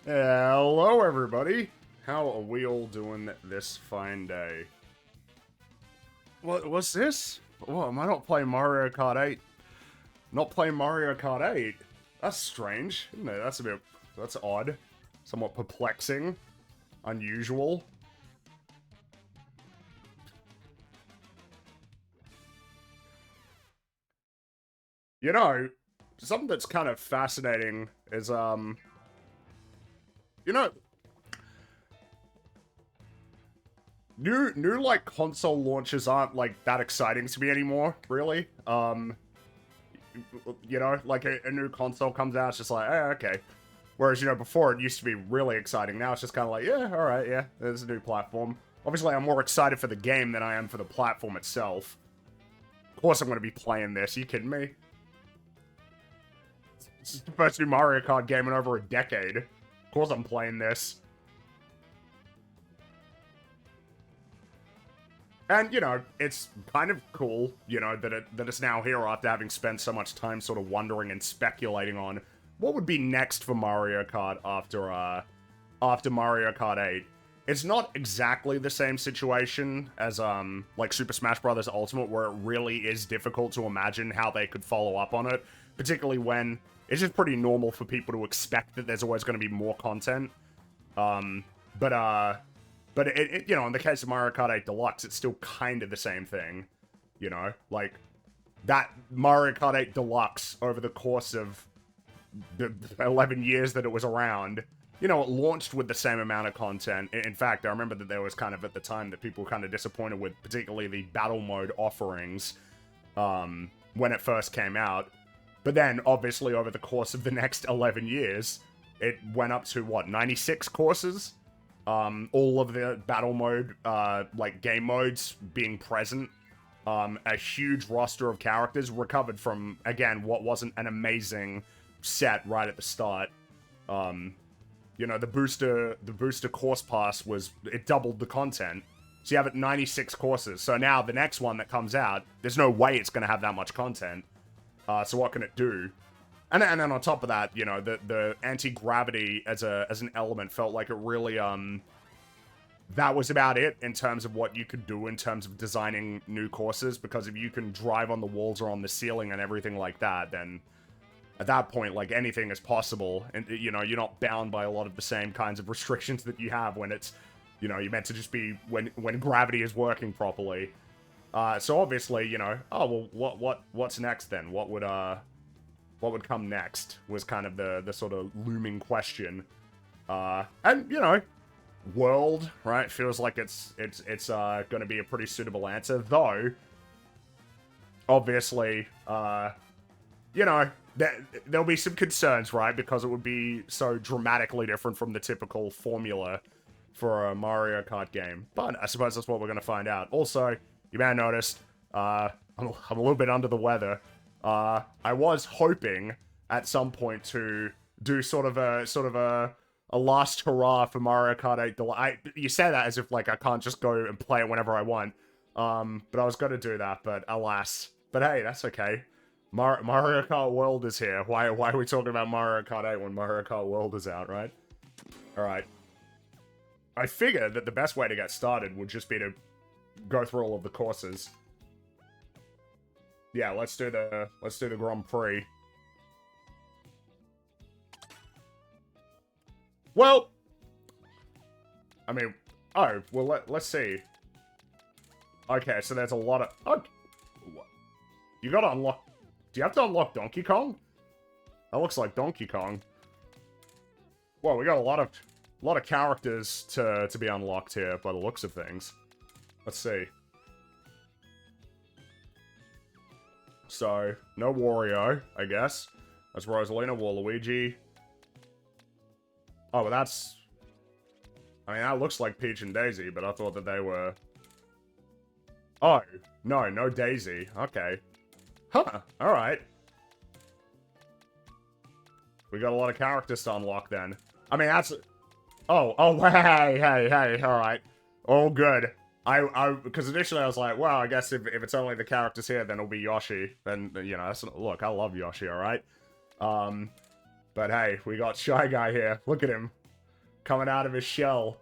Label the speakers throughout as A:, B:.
A: Hello, everybody. How are we all doing this fine day? What's this? Oh, am I not playing Mario Kart 8? Not playing Mario Kart 8? That's strange, isn't it? That's odd. Somewhat perplexing. Unusual. You know, something that's kind of fascinating is, you know, new like console launches aren't like that exciting to me anymore, really. You know, like a new console comes out, it's just like, okay. Whereas, before it used to be really exciting. Now it's just kind of like, yeah, alright, yeah, there's a new platform. Obviously, I'm more excited for the game than I am for the platform itself. Of course I'm going to be playing this, are you kidding me? This is the first new Mario Kart game in over a decade. Of course I'm playing this. And, it's kind of cool, that it's now here after having spent so much time sort of wondering and speculating on what would be next for Mario Kart after Mario Kart 8. It's not exactly the same situation as, like Super Smash Bros. Ultimate, where it really is difficult to imagine how they could follow up on it, particularly when it's just pretty normal for people to expect that there's always going to be more content. Um, but, uh, but in the case of Mario Kart 8 Deluxe, it's still kind of the same thing. Like, that Mario Kart 8 Deluxe, over the course of the 11 years that it was around, it launched with the same amount of content. In fact, I remember that there was kind of, at the time, that people were kind of disappointed with, particularly the battle mode offerings, when it first came out. But then, obviously, over the course of the next 11 years, it went up to, 96 courses? All of the battle mode, like, game modes being present. A huge roster of characters recovered from, again, what wasn't an amazing set right at the start. The booster course pass it doubled the content. So you have it 96 courses. So now the next one that comes out, there's no way it's going to have that much content. So what can it do? And then on top of that, the anti-gravity as an element felt like it really, that was about it in terms of what you could do in terms of designing new courses, because if you can drive on the walls or on the ceiling and everything like that, then at that point, like, anything is possible, and, you're not bound by a lot of the same kinds of restrictions that you have when it's, you're meant to just be when gravity is working properly. So obviously, oh, well, what's next then? What would come next was kind of the sort of looming question. And, world, right, feels like it's going to be a pretty suitable answer, though, obviously, there'll be some concerns, right, because it would be so dramatically different from the typical formula for a Mario Kart game. But I suppose that's what we're going to find out. Also, you may have noticed, I'm a little bit under the weather. I was hoping at some point to do sort of a last hurrah for Mario Kart 8 Deluxe. You say that as if, like, I can't just go and play it whenever I want. But I was going to do that, but alas. But hey, that's okay. Mario Kart World is here. Why are we talking about Mario Kart 8 when Mario Kart World is out, right? Alright. I figure that the best way to get started would just be to go through all of the courses. Yeah, let's do the Grand Prix. Well, I mean, oh, well, let's see. Okay, so there's a lot of... Oh, you gotta unlock... Do you have to unlock Donkey Kong? That looks like Donkey Kong. Well, we got a lot of characters to be unlocked here by the looks of things. Let's see. So, no Wario, I guess. That's Rosalina, Waluigi. Oh, but that's... I mean, that looks like Peach and Daisy, but I thought that they were... Oh, no Daisy. Okay. Huh, alright. We got a lot of characters to unlock then. I mean, that's... Oh, hey, alright. All good. Because initially I was like, well, I guess if it's only the characters here, then it'll be Yoshi. Then, look, I love Yoshi, alright? But hey, we got Shy Guy here. Look at him. coming out of his shell.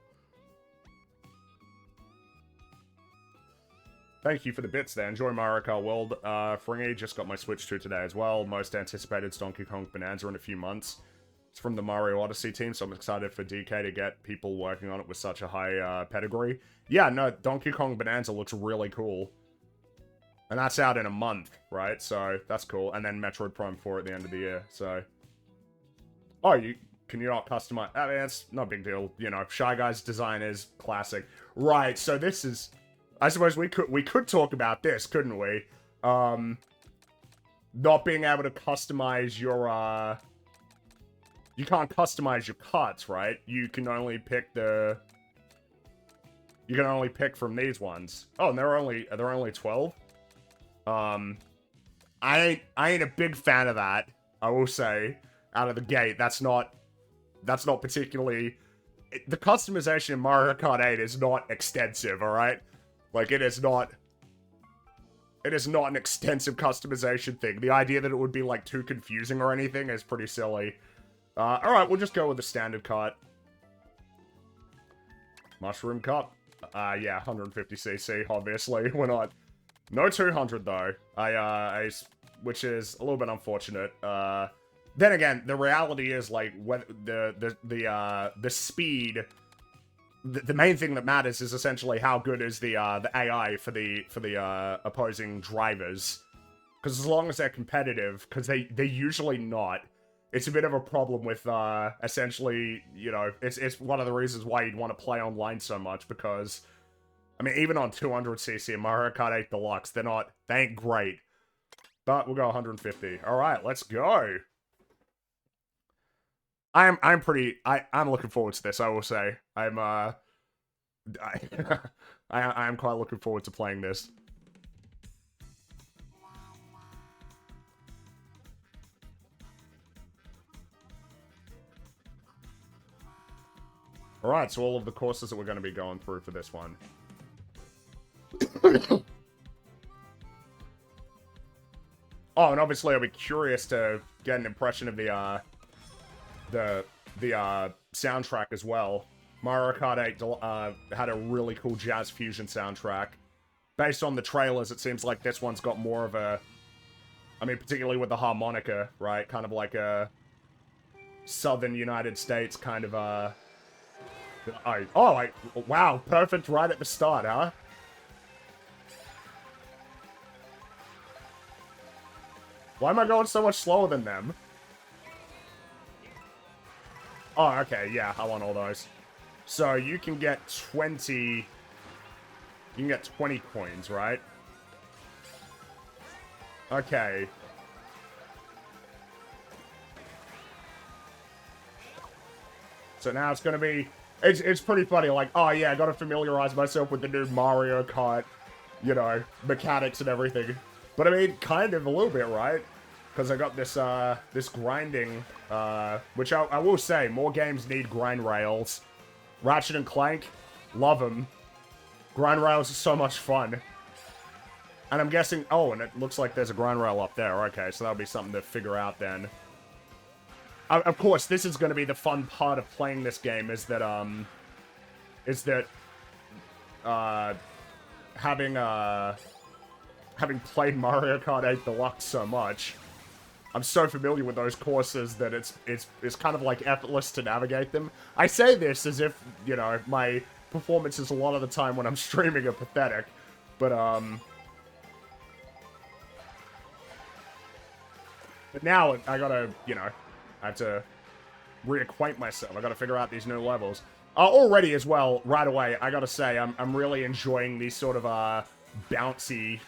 A: Thank you for the bits there. Enjoy Mario Kart World. Fringy just got my Switch 2 today as well. Most anticipated Donkey Kong Bonanza in a few months. It's from the Mario Odyssey team, so I'm excited for DK to get people working on it with such a high pedigree. Yeah, no, Donkey Kong Bonanza looks really cool. And that's out in a month, right? So, that's cool. And then Metroid Prime 4 at the end of the year, so... Oh, can you not customize... I mean, it's not a big deal. You know, Shy Guy's design is classic. Right, so this is... I suppose we could talk about this, couldn't we? Not being able to customize your, You can't customize your carts, right? You can only pick the... You can only pick from these ones. Oh, and they're only 12? I ain't a big fan of that, I will say, out of the gate. That's not particularly... The customization in Mario Kart 8 is not extensive, alright? Like, it is not an extensive customization thing. The idea that it would be, like, too confusing or anything is pretty silly. Alright, we'll just go with the standard cart. Mushroom Cup. Yeah, 150cc, obviously. We're not... No 200, though. Which is a little bit unfortunate. Then again, the reality is, like, the speed... The main thing that matters is essentially how good is the AI for the opposing drivers. Because as long as they're competitive, because they're usually not, it's a bit of a problem with, essentially, you know, it's one of the reasons why you'd want to play online so much, because, I mean, even on 200cc and Mario Kart 8 Deluxe, they ain't great. But we'll go 150. Alright, let's go! I'm looking forward to this, I will say. I'm quite looking forward to playing this. Alright, so all of the courses that we're going to be going through for this one. Oh, and obviously I'll be curious to get an impression of the soundtrack as well. Mario Kart 8 had a really cool jazz fusion soundtrack. Based on the trailers, it seems like this one's got more of a... I mean, particularly with the harmonica, right? Kind of like a southern United States kind of, wow, perfect right at the start, huh? Why am I going so much slower than them? Oh, okay, yeah, I want all those. So, you can get 20... You can get 20 coins, right? Okay. So now it's gonna be... It's pretty funny, like, oh yeah, I gotta familiarize myself with the new Mario Kart, you know, mechanics and everything. But I mean, kind of a little bit, right? Because I got this, this grinding, which I will say, more games need grind rails. Ratchet and Clank, love them. Grind rails are so much fun. And I'm guessing, oh, and it looks like there's a grind rail up there. Okay, so that'll be something to figure out then. Of course, this is going to be the fun part of playing this game, is that, having played Mario Kart 8 Deluxe so much, I'm so familiar with those courses that it's kind of like effortless to navigate them. I say this as if, you know, my performances a lot of the time when I'm streaming are pathetic, but now I gotta, you know, I have to reacquaint myself. I gotta figure out these new levels. Already as well, right away, I gotta say, I'm really enjoying these sort of, bouncy,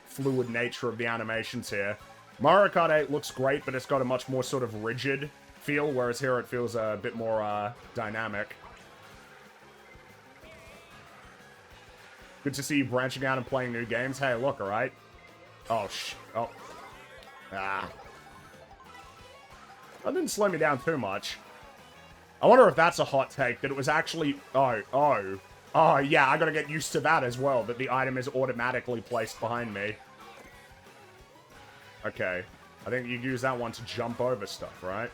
A: fluid nature of the animations here. Mario Kart 8 looks great, but it's got a much more sort of rigid feel, whereas here it feels a bit more, dynamic. Good to see you branching out and playing new games. Hey, look, alright? Oh, oh. Ah. That didn't slow me down too much. I wonder if that's a hot take, that it was actually... Oh, yeah, I gotta get used to that as well, that the item is automatically placed behind me. Okay. I think you use that one to jump over stuff, right?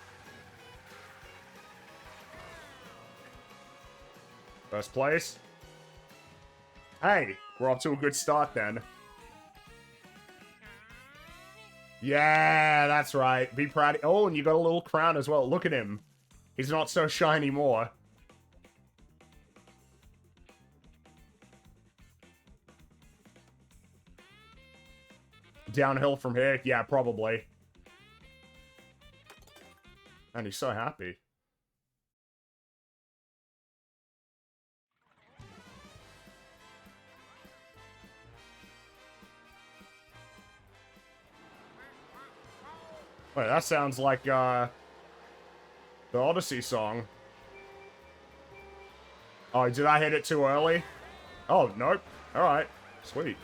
A: First place. Hey, we're off to a good start then. Yeah, that's right. Be proud. Oh, and you got a little crown as well. Look at him. He's not so shy anymore. Downhill from here? Yeah, probably. And he's so happy. Wait, that sounds like, the Odyssey song. Oh, did I hit it too early? Oh, nope. Alright. Sweet.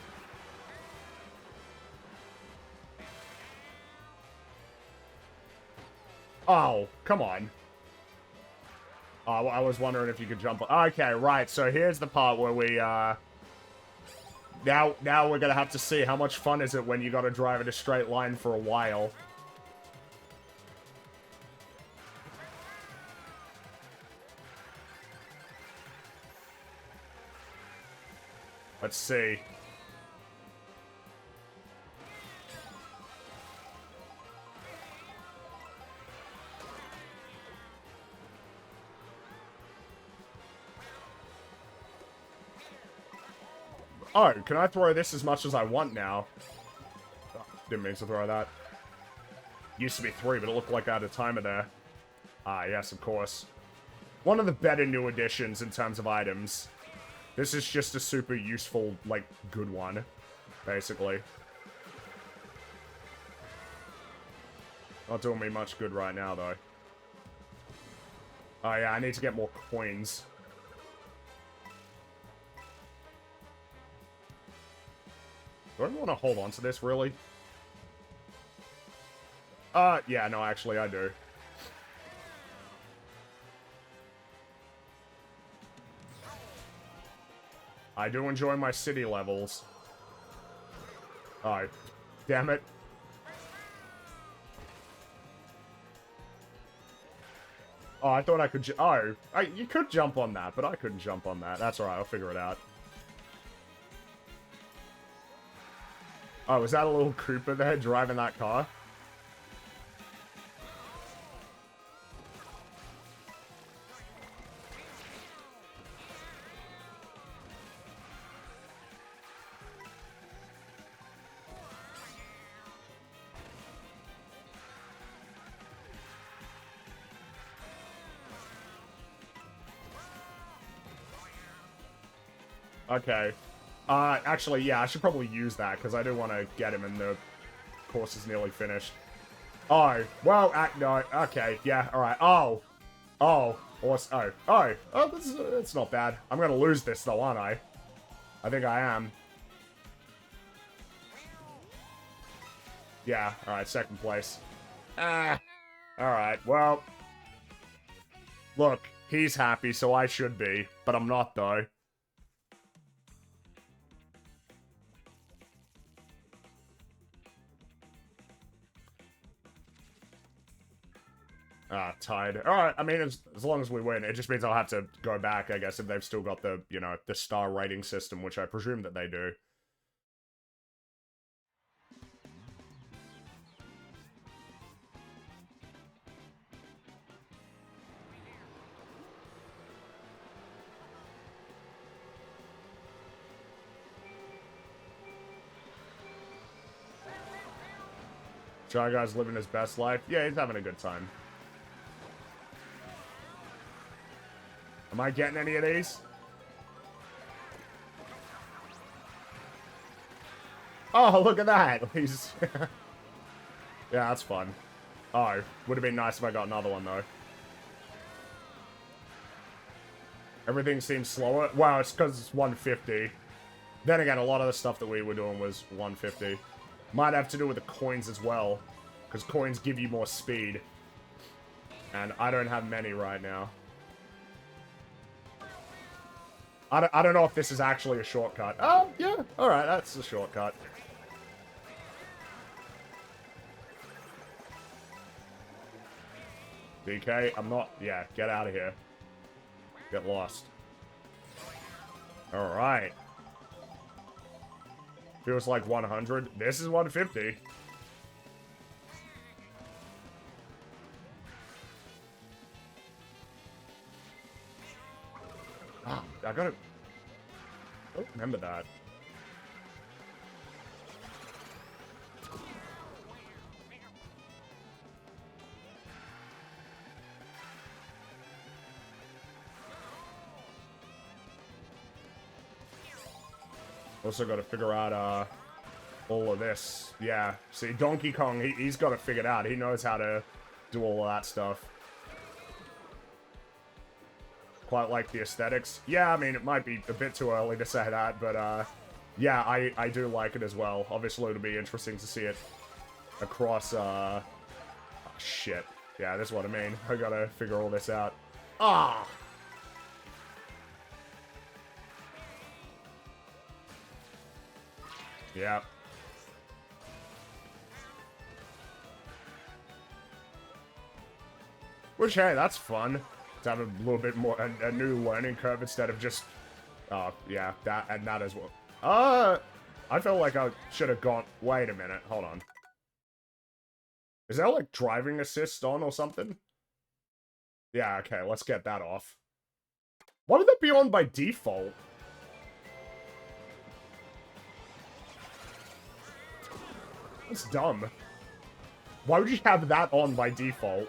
A: Oh, come on. Oh, I was wondering if you could jump. Okay, right. So here's the part where we, Now we're gonna have to see how much fun is it when you gotta drive in a straight line for a while. Let's see. Oh, can I throw this as much as I want now? Oh, didn't mean to throw that. Used to be 3, but it looked like I had a timer there. Ah, yes, of course. One of the better new additions in terms of items. This is just a super useful, like, good one, basically. Not doing me much good right now, though. Oh, yeah, I need to get more coins. Do I want to hold on to this, really? Yeah, no, actually, I do. I do enjoy my city levels. Oh, damn it. Oh, I thought I could you could jump on that, but I couldn't jump on that. That's alright, I'll figure it out. Oh, was that a little Koopa there driving that car? Okay. Actually, yeah, I should probably use that, because I do want to get him, and the course is nearly finished. Oh, well, no, okay, yeah, alright. Oh, that's not bad. I'm gonna lose this, though, aren't I? I think I am. Yeah, alright, second place. Alright, well. Look, he's happy, so I should be, but I'm not, though. Tied. Alright, I mean, as long as we win, it just means I'll have to go back, I guess, if they've still got the, you know, the star rating system, which I presume that they do. Shy Guy's living his best life. Yeah, he's having a good time. Am I getting any of these? Oh, look at that. He's... yeah, that's fun. Oh, would have been nice if I got another one, though. Everything seems slower. Wow, it's because it's 150. Then again, a lot of the stuff that we were doing was 150. Might have to do with the coins as well, because coins give you more speed. And I don't have many right now. I don't know if this is actually a shortcut. Oh, yeah. Alright, that's a shortcut. DK, I'm not... yeah, get out of here. Get lost. Alright. Feels like 100. This is 150. Ah, I gotta... I don't remember that. Also got to figure out all of this. Yeah, see, Donkey Kong, he's got it figured out. He knows how to do all of that stuff. Quite like the aesthetics. Yeah, I mean, it might be a bit too early to say that, but yeah, I do like it as well. Obviously, it'll be interesting to see it across, oh, shit. Yeah, that's what I mean. I gotta figure all this out. Ah! Yeah. Which, hey, that's fun. To have a little bit more, a new learning curve instead of just, yeah, that, and that as well. I felt like I should have gone, wait a minute, hold on. Is there, like, driving assist on or something? Yeah, okay, let's get that off. Why would that be on by default? That's dumb. Why would you have that on by default?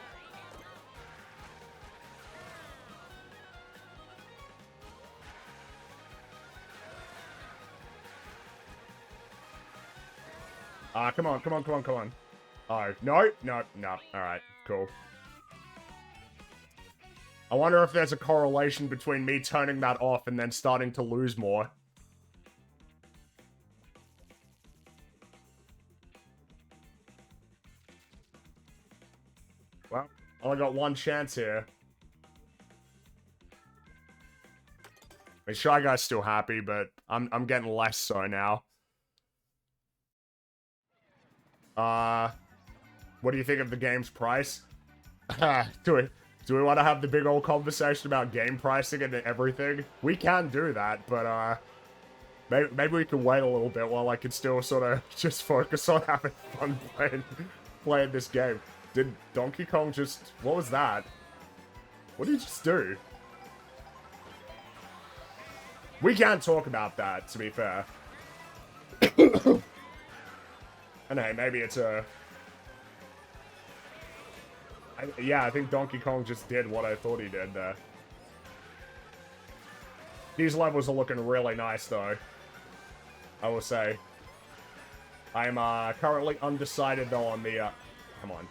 A: Come on, come on, come on, come on. Oh, no, no, no. Alright, cool. I wonder if there's a correlation between me turning that off and then starting to lose more. Well, I only got one chance here. I mean, Shy Guy's still happy, but I'm getting less so now. What do you think of the game's price? Do we want to have the big old conversation about game pricing and everything? We can do that, but maybe we can wait a little bit while I can still sort of just focus on having fun playing this game. Did Donkey Kong just... What was that? What did he just do? We can't talk about that, to be fair. And hey, maybe it's a... yeah, I think Donkey Kong just did what I thought he did there. These levels are looking really nice, though. I will say. I'm currently undecided, though, on the... come on.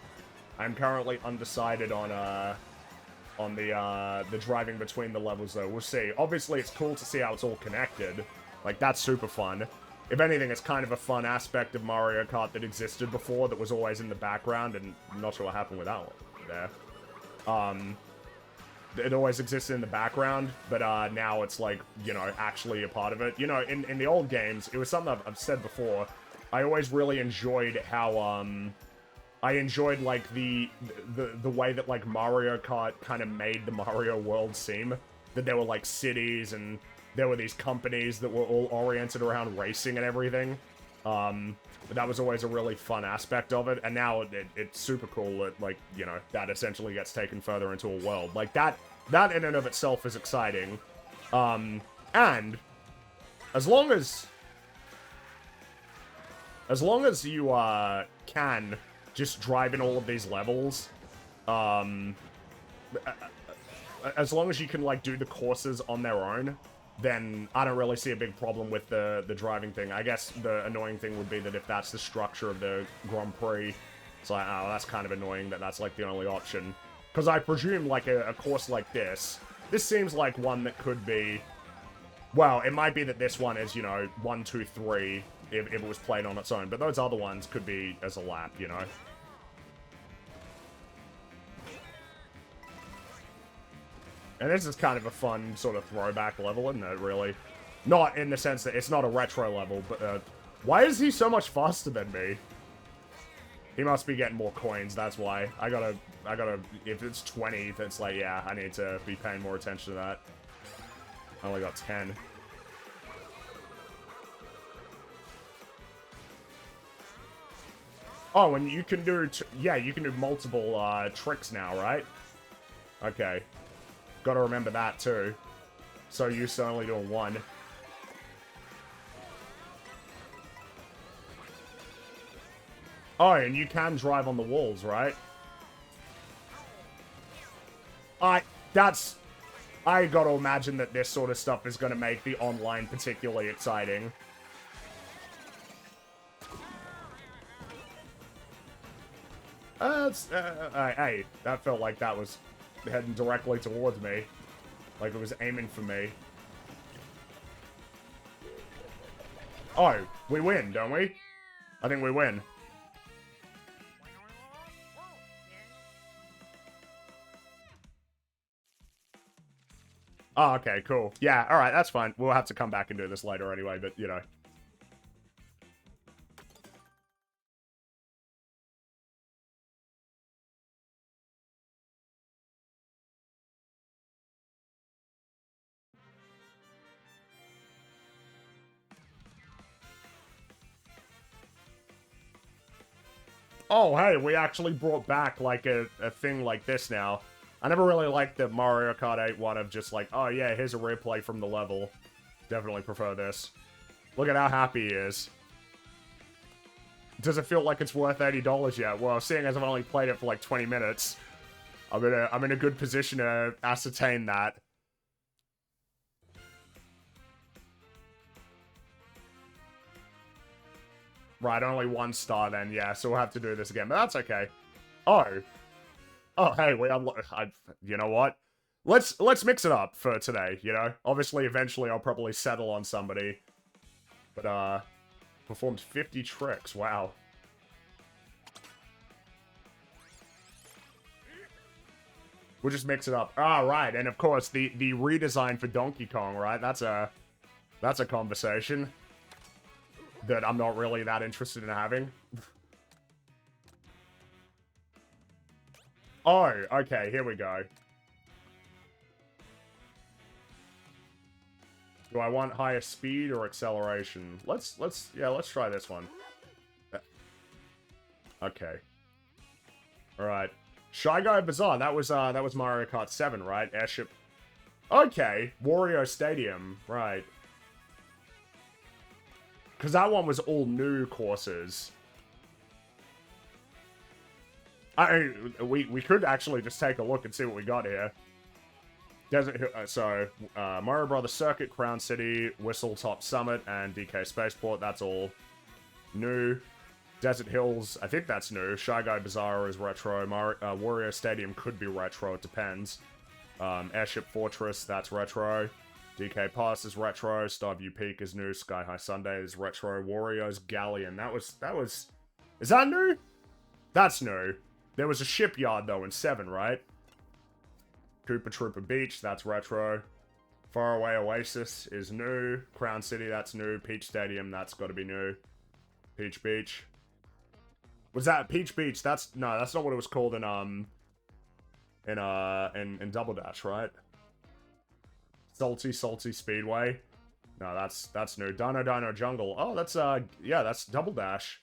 A: I'm currently undecided on the driving between the levels, though. We'll see. Obviously, it's cool to see how it's all connected. Like, that's super fun. If anything, it's kind of a fun aspect of Mario Kart that existed before that was always in the background, and I'm not sure what happened with that one there. It always existed in the background, but now it's like, you know, actually a part of it. You know, in the old games, it was something I've said before. I always really enjoyed how, I enjoyed, like, the way that, like, Mario Kart kind of made the Mario world seem. That there were, like, cities, and there were these companies that were all oriented around racing and everything. But that was always a really fun aspect of it, and now it's super cool that, like, you know, that essentially gets taken further into a world. Like, that in and of itself is exciting. And, as long as you, can just drive in all of these levels, as long as you can, like, do the courses on their own, then I don't really see a big problem with the driving thing. I guess the annoying thing would be that if that's the structure of the Grand Prix, it's like, oh, that's kind of annoying that that's, like, the only option. Because I presume, like, a course like this seems like one that could be... Well, it might be that this one is, you know, 1, 2, 3, if it was played on its own. But those other ones could be as a lap, you know? And this is kind of a fun sort of throwback level, isn't it, really? Not in the sense that it's not a retro level, but, why is he so much faster than me? He must be getting more coins, that's why. I gotta, if it's 20, it's like, yeah, I need to be paying more attention to that. I only got 10. Oh, and you can do... yeah, you can do multiple tricks now, right? Okay. Gotta remember that, too. So you're only doing one. Oh, and you can drive on the walls, right? I gotta imagine that this sort of stuff is gonna make the online particularly exciting. Hey, that felt like that was heading directly towards me. Like it was aiming for me. Oh, we win, don't we? I think we win. Oh, okay, cool. Yeah, alright, that's fine. We'll have to come back and do this later anyway, but, you know. Oh, hey, we actually brought back, like, a thing like this now. I never really liked the Mario Kart 8 one of just like, oh yeah, here's a replay from the level. Definitely prefer this. Look at how happy he is. Does it feel like it's worth $80 yet? Well, seeing as I've only played it for like 20 minutes, I'm in a good position to ascertain that. Right, only 1 star then, yeah, so we'll have to do this again, but that's okay. Oh. Oh, hey, you know what? Let's mix it up for today, you know? Obviously, eventually I'll probably settle on somebody. But, performed 50 tricks, wow. We'll just mix it up. Ah, right, and of course, the redesign for Donkey Kong, right? That's a conversation that I'm not really that interested in having. Oh, okay, here we go. Do I want higher speed or acceleration? Let's try this one. Okay. Alright. Shy Guy Bazaar, that was Mario Kart 7, right? Airship. Okay, Wario Stadium, right. Because that one was all new courses. We could actually just take a look and see what we got here. Mario Brothers Circuit, Crown City, Whistle Top Summit, and DK Spaceport, that's all new. Desert Hills, I think that's new. Shy Guy Bazaar is retro. Wario Stadium could be retro, it depends. Airship Fortress, that's retro. DK Pass is retro. Starview Peak is new. Sky High Sunday is retro. Wario's Galleon, that was... Is that new? That's new. There was a shipyard, though, in 7, right? Koopa Troopa Beach, that's retro. Faraway Oasis is new. Crown City, that's new. Peach Stadium, that's got to be new. Peach Beach. Was that Peach Beach? That's not what it was called in Double Dash, right? Salty Speedway. No, that's new. Dino Jungle. Oh, that's Double Dash.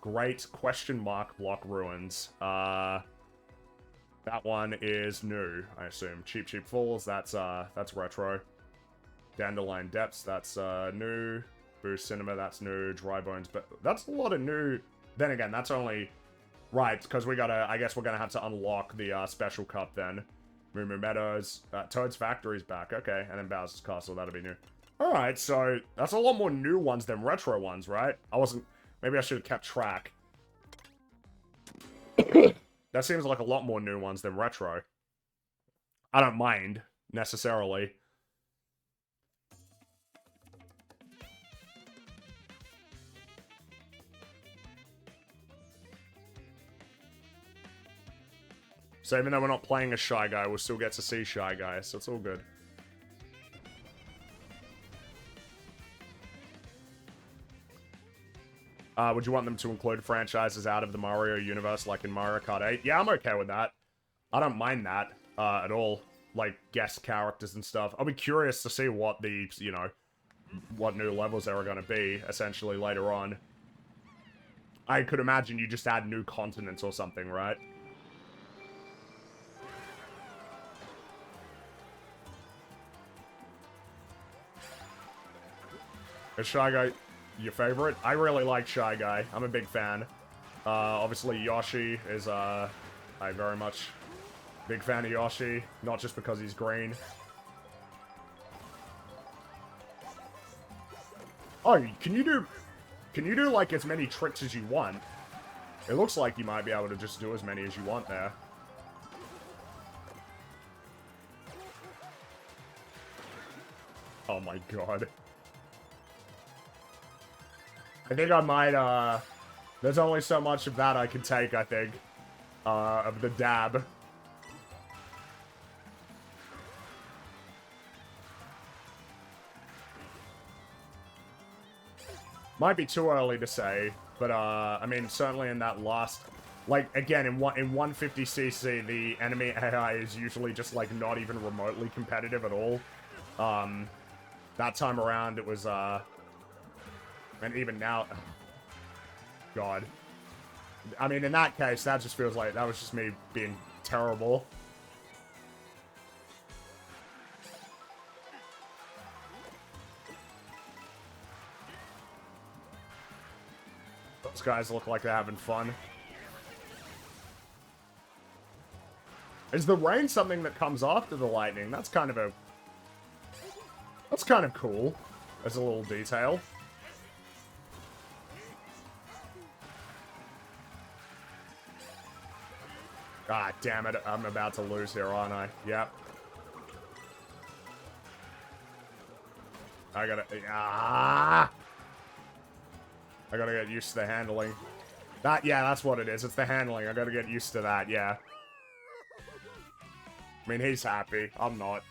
A: Great question mark block ruins. That one is new, I assume. Cheap Falls, that's retro. Dandelion Depths, that's new. Boost Cinema, that's new. Dry Bones, but that's a lot of new. Then again, that's only right because I guess we're gonna have to unlock the special cup then. Moo Moo Meadows, Toad's Factory's back, okay, and then Bowser's Castle, that'll be new. All right, so that's a lot more new ones than retro ones, right? Maybe I should have kept track. That seems like a lot more new ones than retro. I don't mind, necessarily. So even though we're not playing a Shy Guy, we'll still get to see Shy Guy, so it's all good. Would you want them to include franchises out of the Mario universe, like in Mario Kart 8? Yeah, I'm okay with that. I don't mind that, at all. Like, guest characters and stuff. I'll be curious to see what the, what new levels there are gonna be, essentially, later on. I could imagine you just add new continents or something, right? Is Shy Guy your favorite? I really like Shy Guy. I'm a big fan. Obviously Yoshi is, I very much big fan of Yoshi. Not just because he's green. Oh, can you do, like, as many tricks as you want? It looks like you might be able to just do as many as you want there. Oh my god. I think I might, there's only so much of that I can take, I think. Of the dab. Might be too early to say, but, I mean, certainly in that last... Like, again, in 150cc, the enemy AI is usually just, like, not even remotely competitive at all. That time around, it was, and even now... God. I mean, in that case, that just feels like that was just me being terrible. Those guys look like they're having fun. Is the rain something that comes after the lightning? That's kind of a... That's kind of cool. As a little detail. Ah, damn it. I'm about to lose here, aren't I? Yep. I gotta... Ah! I gotta get used to the handling. Yeah, that's what it is. It's the handling. I gotta get used to that, yeah. I mean, he's happy. I'm not.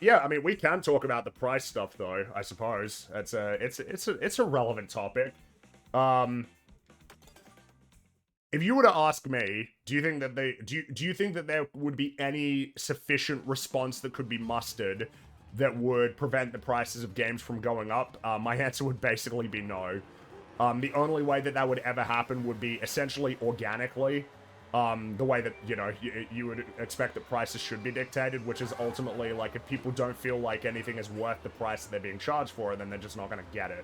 A: Yeah, I mean, we can talk about the price stuff, though, I suppose. It's a relevant topic. If you were to ask me, do you think that do you think that there would be any sufficient response that could be mustered that would prevent the prices of games from going up? My answer would basically be no. The only way that would ever happen would be essentially organically. The way that, you know, you would expect that prices should be dictated, which is ultimately, like, if people don't feel like anything is worth the price that they're being charged for, then they're just not gonna get it.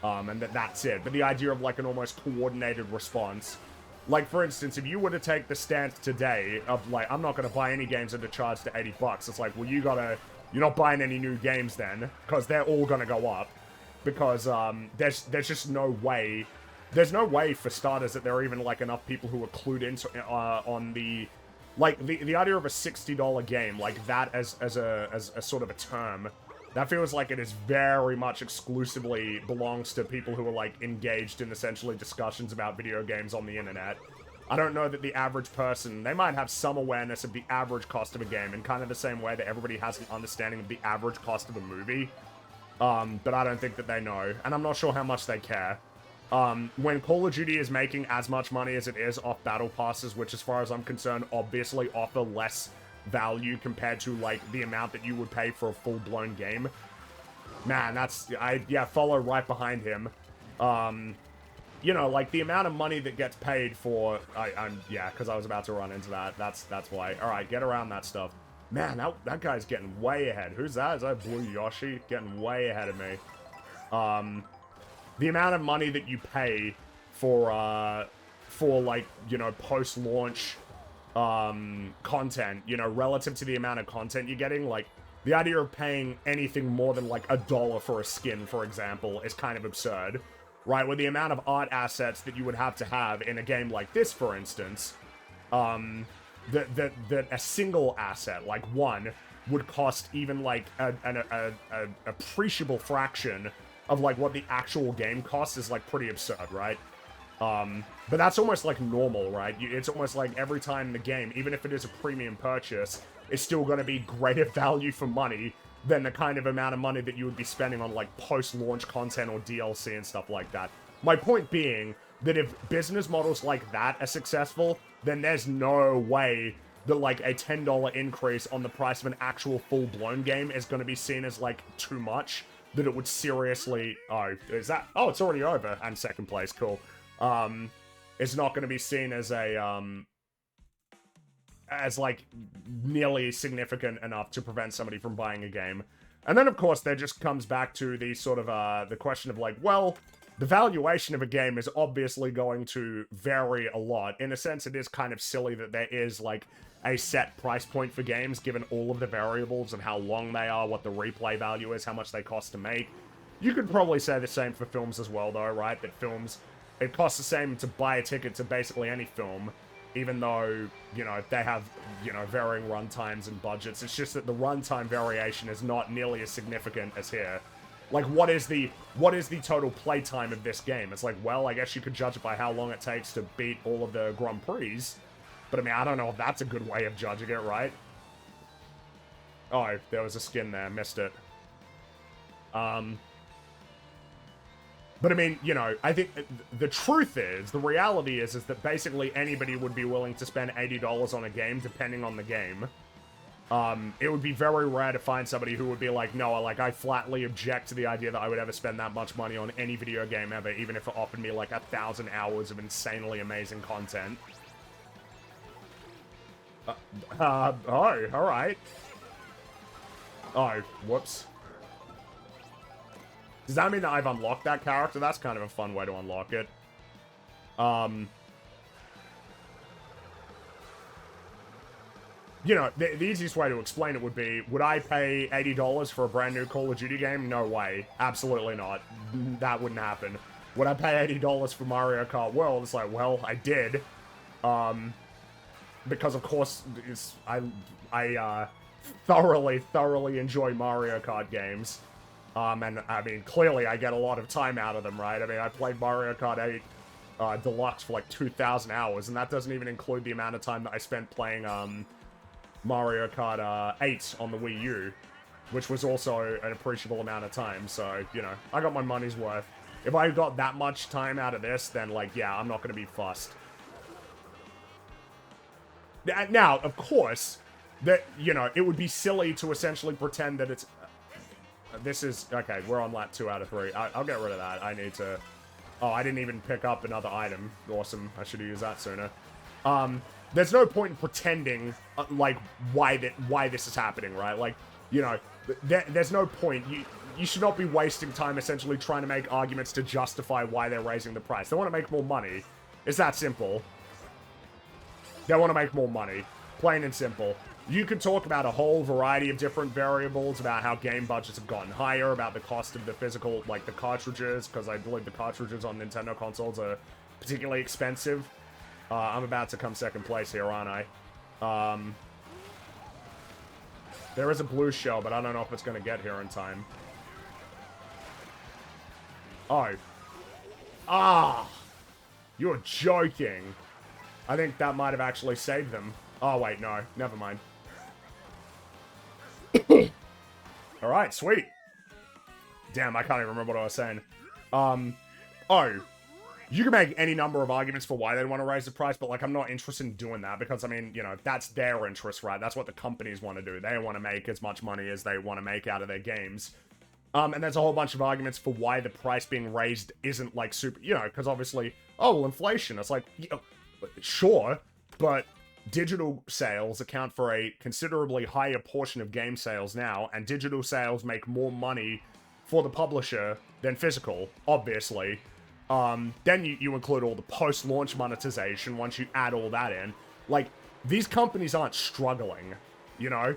A: And that's it. But the idea of, like, an almost coordinated response... Like, for instance, if you were to take the stance today of, like, I'm not going to buy any games that are charged to 80 bucks, it's like, well, you're not buying any new games then, because they're all going to go up. Because, there's just no way, there's no way, for starters, that there are even, like, enough people who are clued in on the, like, the idea of a $60 game, like, that as a sort of a term, that feels like it is very much exclusively belongs to people who are, like, engaged in essentially discussions about video games on the internet. I don't know that the average person, they might have some awareness of the average cost of a game in kind of the same way that everybody has an understanding of the average cost of a movie. But I don't think that they know, and I'm not sure how much they care. When Call of Duty is making as much money as it is off battle passes, which as far as I'm concerned, obviously offer less value compared to, like, the amount that you would pay for a full-blown game. Man, yeah, follow right behind him. You know, like, the amount of money that gets paid for, yeah, because I was about to run into that. That's why. Alright, get around that stuff. Man, that guy's getting way ahead. Who's that? Is that Blue Yoshi? Getting way ahead of me. The amount of money that you pay for, like, you know, post-launch content, you know, relative to the amount of content you're getting, like, the idea of paying anything more than, like, $1 for a skin, for example, is kind of absurd, right? With the amount of art assets that you would have to have in a game like this, for instance, that a single asset, like one, would cost even, like, an appreciable fraction of, like, what the actual game costs is, like, pretty absurd, right? But that's almost like normal, right? It's almost like every time the game, even if it is a premium purchase, is still going to be greater value for money than the kind of amount of money that you would be spending on, like, post-launch content or DLC and stuff like that. My point being that if business models like that are successful, then there's no way that, like, a $10 increase on the price of an actual full-blown game is going to be seen as, like, too much. that it would seriously... Oh, is that... Oh, it's already over. And second place, cool. It's not going to be seen as a, as, like, nearly significant enough to prevent somebody from buying a game. And then, of course, there just comes back to the sort of, the question of, like, well, the valuation of a game is obviously going to vary a lot. In a sense, it is kind of silly that there is, like, a set price point for games, given all of the variables of how long they are, what the replay value is, how much they cost to make. You could probably say the same for films as well, though, right? That films, it costs the same to buy a ticket to basically any film, even though, you know, they have, you know, varying runtimes and budgets. It's just that the runtime variation is not nearly as significant as here. Like, what is the total playtime of this game? It's like, well, I guess you could judge it by how long it takes to beat all of the Grand Prix. But, I mean, I don't know if that's a good way of judging it, right? Oh, there was a skin there. Missed it. But, I mean, you know, I think the truth is, the reality is that basically anybody would be willing to spend $80 on a game, depending on the game. It would be very rare to find somebody who would be like, no, like, I flatly object to the idea that I would ever spend that much money on any video game ever, even if it offered me, like, 1,000 hours of insanely amazing content. Oh, alright. Oh, whoops. Does that mean that I've unlocked that character? That's kind of a fun way to unlock it. You know, the easiest way to explain it would be, would I pay $80 for a brand new Call of Duty game? No way. Absolutely not. That wouldn't happen. Would I pay $80 for Mario Kart World? It's like, well, I did. Because, of course, I thoroughly enjoy Mario Kart games. And, I mean, clearly I get a lot of time out of them, right? I mean, I played Mario Kart 8 Deluxe for, like, 2,000 hours, and that doesn't even include the amount of time that I spent playing, Mario Kart 8 on the Wii U, which was also an appreciable amount of time, so, you know, I got my money's worth. If I got that much time out of this, then, like, yeah, I'm not gonna be fussed. Now, of course, that, you know, it would be silly to essentially pretend that it's... this is... Okay, we're on lap 2 out of 3. I'll get rid of that. I need to... Oh, I didn't even pick up another item. Awesome. I should have used that sooner. There's no point in pretending, like, why this is happening, right? Like, you know, there's no point. You should not be wasting time essentially trying to make arguments to justify why they're raising the price. They want to make more money. It's that simple. They want to make more money. Plain and simple. You could talk about a whole variety of different variables, about how game budgets have gotten higher, about the cost of the physical, like, the cartridges, because I believe the cartridges on Nintendo consoles are particularly expensive. I'm about to come second place here, aren't I? There is a blue shell, but I don't know if it's going to get here in time. Oh. Ah! You're joking. I think that might have actually saved them. Oh, wait, no. Never mind. Alright, sweet. Damn, I can't even remember what I was saying. Oh. You can make any number of arguments for why they'd want to raise the price, but, like, I'm not interested in doing that because, I mean, you know, that's their interest, right? That's what the companies want to do. They want to make as much money as they want to make out of their games. And there's a whole bunch of arguments for why the price being raised isn't, like, super, you know, because obviously, oh, well, inflation. It's like, you know, sure, but digital sales account for a considerably higher portion of game sales now, and digital sales make more money for the publisher than physical, obviously. Then you include all the post-launch monetization once you add all that in. Like, these companies aren't struggling, you know?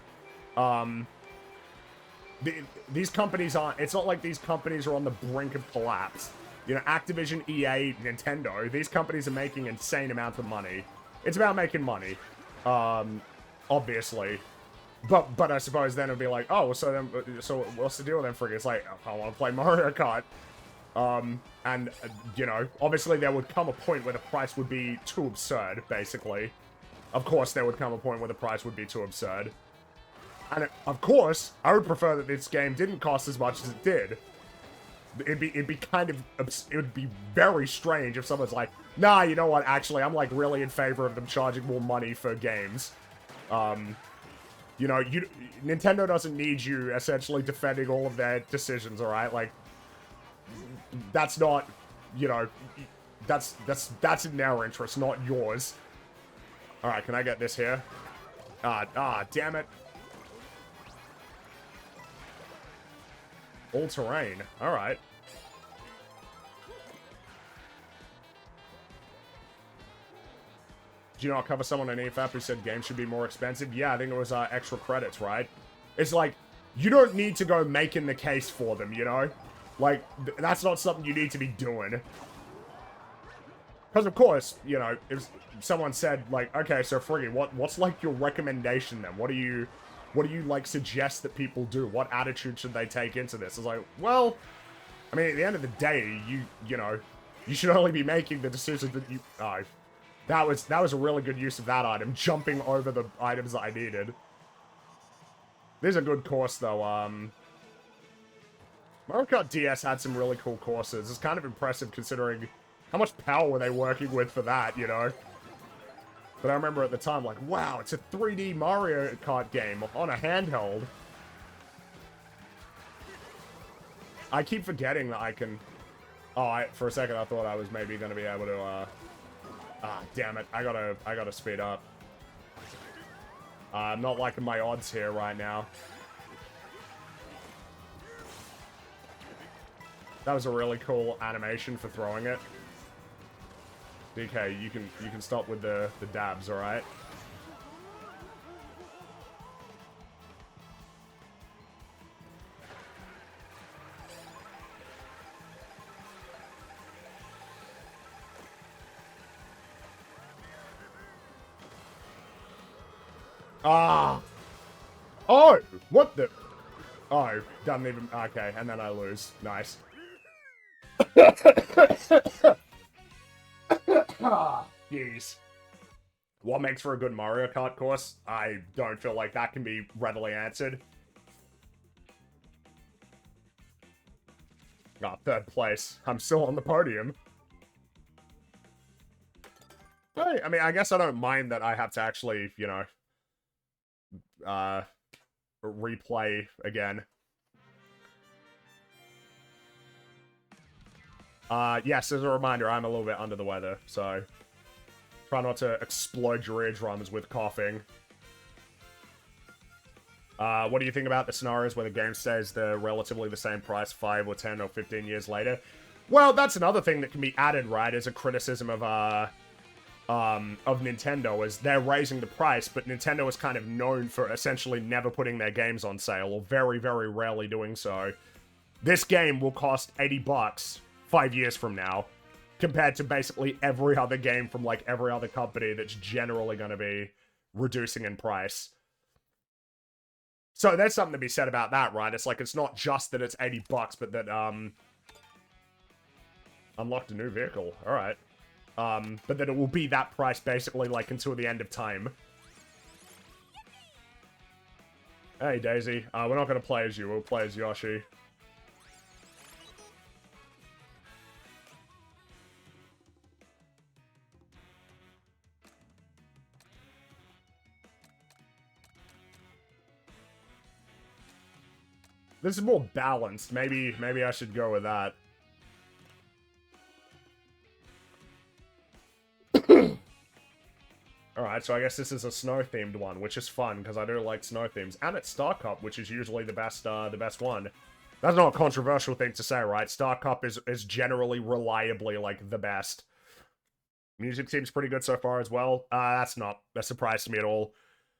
A: These companies aren't... It's not like these companies are on the brink of collapse. You know, Activision, EA, Nintendo, these companies are making insane amounts of money. It's about making money, obviously. But I suppose then it'd be like, oh, so what's the deal then, Fringy? It's like, I want to play Mario Kart. And, you know, obviously there would come a point where the price would be too absurd, basically. Of course there would come a point where the price would be too absurd. And, of course, I would prefer that this game didn't cost as much as it did. It'd be kind of, it would be very strange if someone's like, nah, you know what, actually, I'm, like, really in favor of them charging more money for games. You know, Nintendo doesn't need you essentially defending all of their decisions, alright? Like, that's not, you know, that's in their interest, not yours. Alright, can I get this here? Damn it. All terrain. Alright. Do you not cover someone on EFAP who said games should be more expensive? Yeah, I think it was extra credits, right? It's like, you don't need to go making the case for them, you know? Like, that's not something you need to be doing. Because, of course, you know, if someone said, like, okay, so Fringy, what's, like, your recommendation then? What do you, like, suggest that people do? What attitude should they take into this? It's like, well, I mean, at the end of the day, you know, you should only be making the decisions that you... That was a really good use of that item, jumping over the items that I needed. This is a good course, though. Mario Kart DS had some really cool courses. It's kind of impressive considering how much power were they working with for that, you know? But I remember at the time, like, wow, it's a 3D Mario Kart game on a handheld. I keep forgetting that I can... Oh, for a second I thought I was maybe going to be able to, damn it. I gotta speed up. I'm not liking my odds here right now. That was a really cool animation for throwing it. DK, you can stop with the dabs, alright? Oh! What the... Oh, doesn't even... Okay, and then I lose. Nice. Jeez. What makes for a good Mario Kart course? I don't feel like that can be readily answered. Third place. I'm still on the podium. Hey, I mean, I guess I don't mind that I have to actually, you know... replay again. Yes, as a reminder, I'm a little bit under the weather, so try not to explode your eardrums with coughing. What do you think about the scenarios where the game says they're relatively the same price 5 or 10 or 15 years later? Well, that's another thing that can be added, right, as a criticism of Nintendo, is they're raising the price, but Nintendo is kind of known for essentially never putting their games on sale, or very, very rarely doing so. This game will cost $80 5 years from now, compared to basically every other game from, like, every other company that's generally going to be reducing in price. So there's something to be said about that, right? It's like, it's not just that it's $80, but that, unlocked a new vehicle. Alright. But that it will be that price basically, like, until the end of time. Hey, Daisy. We're not gonna play as you, we'll play as Yoshi. This is more balanced. Maybe I should go with that. Alright, so I guess this is a snow-themed one, which is fun, because I do like snow themes. And it's Star Cup, which is usually the best one. That's not a controversial thing to say, right? Star Cup is generally, reliably, like, the best. Music seems pretty good so far as well. That's not a surprise to me at all.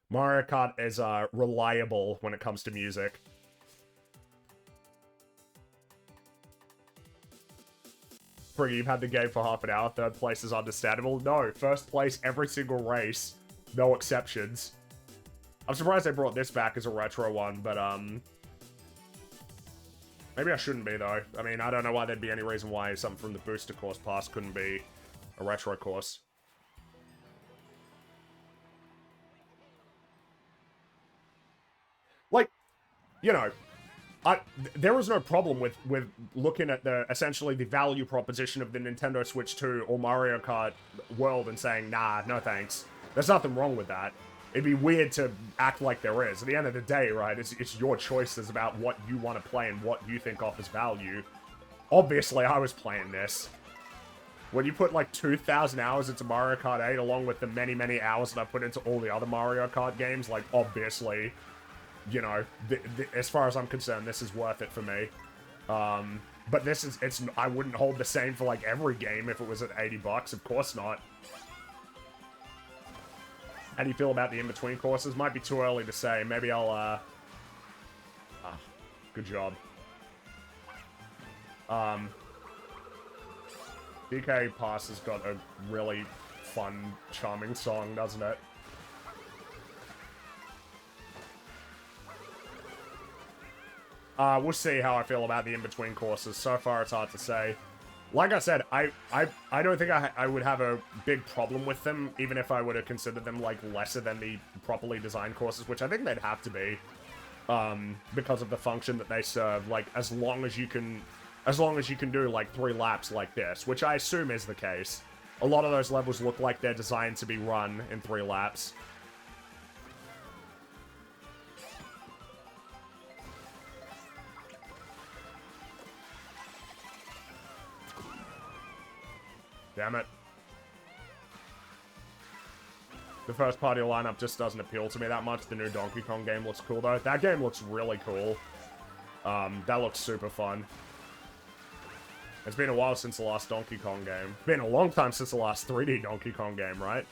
A: Mario Kart is, reliable when it comes to music. Fringy, you've had the game for half an hour. Third place is understandable. No, first place every single race. No exceptions. I'm surprised they brought this back as a retro one, but, maybe I shouldn't be, though. I mean, I don't know why there'd be any reason why something from the Booster Course Pass couldn't be a retro course. Like, you know... there was no problem with looking at essentially the value proposition of the Nintendo Switch 2 or Mario Kart World and saying, nah, no thanks. There's nothing wrong with that. It'd be weird to act like there is. At the end of the day, right, it's your choices about what you want to play and what you think offers value. Obviously, I was playing this. When you put like 2,000 hours into Mario Kart 8, along with the many, many hours that I put into all the other Mario Kart games, like, obviously, you know, as far as I'm concerned, this is worth it for me. But this is, I wouldn't hold the same for like every game if it was at 80 bucks. Of course not. How do you feel about the in-between courses? Might be too early to say. Maybe I'll, good job. DK Pass has got a really fun, charming song, doesn't it? We'll see how I feel about the in-between courses. So far, it's hard to say. Like I said, I don't think I would have a big problem with them, even if I were to consider them, like, lesser than the properly designed courses, which I think they'd have to be, because of the function that they serve. Like, as long as you can do, like, 3 laps like this, which I assume is the case. A lot of those levels look like they're designed to be run in 3 laps. Damn it. The first party lineup just doesn't appeal to me that much. The new Donkey Kong game looks cool, though. That game looks really cool. That looks super fun. It's been a while since the last Donkey Kong game. It's been a long time since the last 3D Donkey Kong game, right?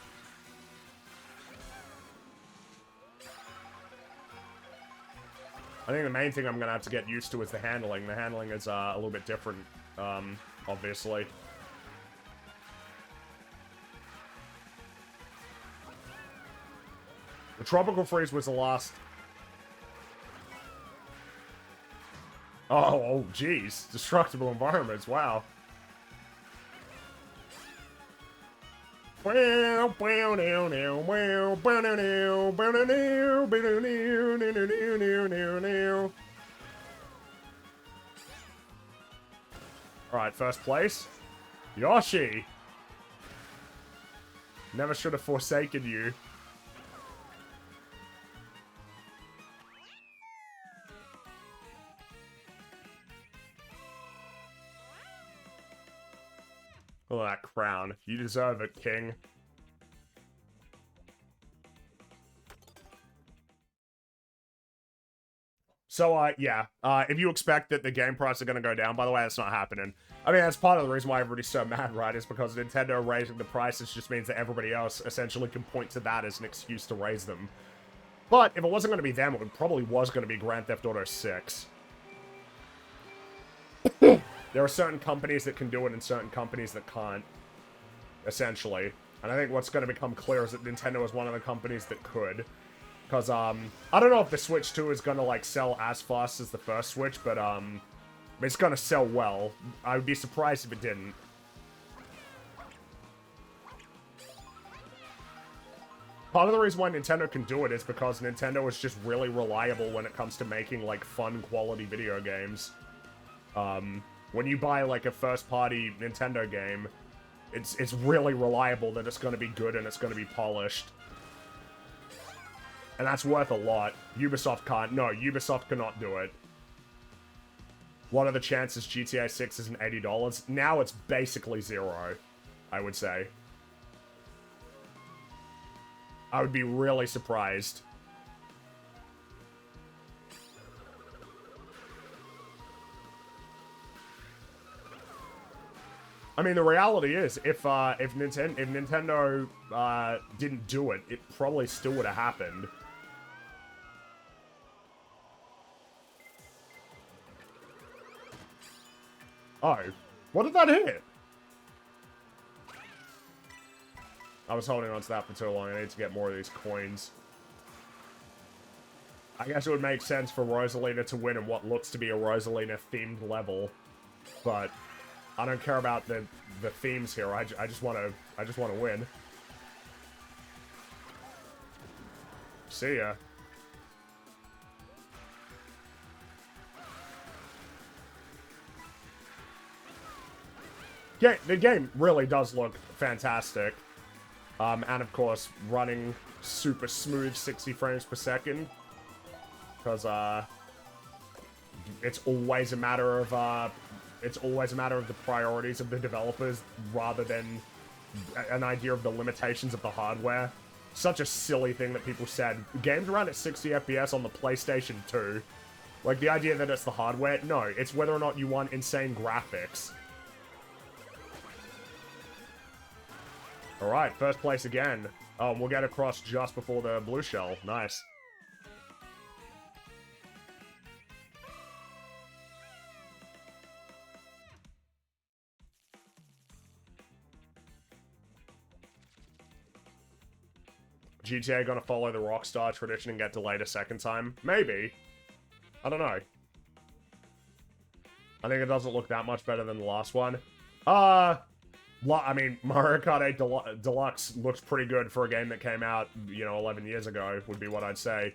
A: I think the main thing I'm going to have to get used to is the handling. The handling is a little bit different, obviously. The Tropical Freeze was the last... Oh, jeez. Destructible environments, wow. Alright, first place. Yoshi! Never should have forsaken you. Oh, that crown. You deserve it, King. So, yeah. If you expect that the game price are going to go down, by the way, that's not happening. I mean, that's part of the reason why everybody's so mad, right? Is because Nintendo raising the prices just means that everybody else essentially can point to that as an excuse to raise them. But if it wasn't going to be them, it probably was going to be Grand Theft Auto 6. There are certain companies that can do it and certain companies that can't, essentially. And I think what's going to become clear is that Nintendo is one of the companies that could. Because, I don't know if the Switch 2 is going to, like, sell as fast as the first Switch, but, it's going to sell well. I would be surprised if it didn't. Part of the reason why Nintendo can do it is because Nintendo is just really reliable when it comes to making, like, fun, quality video games. When you buy, like, a first-party Nintendo game, it's really reliable that it's going to be good and it's going to be polished. And that's worth a lot. Ubisoft can't. No, Ubisoft cannot do it. What are the chances GTA 6 isn't $80? Now it's basically 0, I would say. I would be really surprised. I mean, the reality is, if Nintendo didn't do it, it probably still would have happened. Oh, what did that hit? I was holding on to that for too long. I need to get more of these coins. I guess it would make sense for Rosalina to win in what looks to be a Rosalina-themed level, but I don't care about the themes here. I just want to win. See ya. Yeah, the game really does look fantastic. And of course, running super smooth 60 frames per second. Because, it's always a matter of, the priorities of the developers rather than an idea of the limitations of the hardware. Such a silly thing that people said. Games run at 60 FPS on the PlayStation 2. Like, the idea that it's the hardware? No, it's whether or not you want insane graphics. Alright, first place again. We'll get across just before the blue shell. Nice. GTA gonna follow the Rockstar tradition and get delayed a second time? Maybe. I don't know. I think it doesn't look that much better than the last one. I mean, Mario Kart 8 Deluxe looks pretty good for a game that came out, 11 years ago, would be what I'd say.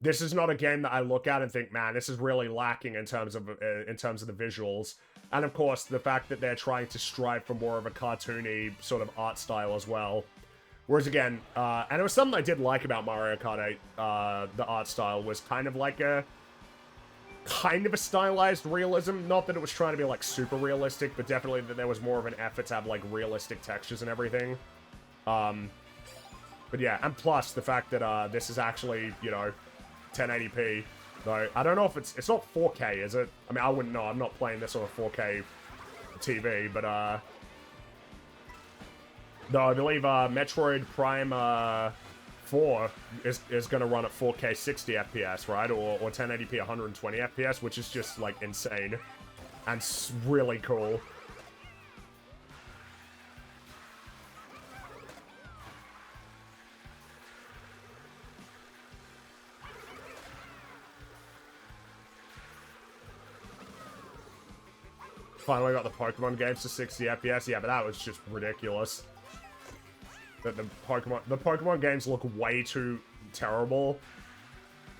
A: This is not a game that I look at and think, man, this is really lacking in terms of the visuals. And of course, the fact that they're trying to strive for more of a cartoony sort of art style as well. Whereas again, and it was something I did like about Mario Kart 8, the art style was kind of a stylized realism. Not that it was trying to be, like, super realistic, but definitely that there was more of an effort to have, like, realistic textures and everything. But yeah, and plus the fact that, this is actually, 1080p. Though, I don't know if it's not 4K, is it? I mean, I wouldn't know. I'm not playing this on a 4K TV, but, no, I believe, Metroid Prime, 4 is going to run at 4K 60 FPS, right? Or 1080p 120 FPS, which is just, like, insane. And really cool. Finally got the Pokemon games to 60 FPS. Yeah, but that was just ridiculous. That the Pokemon games look way too terrible.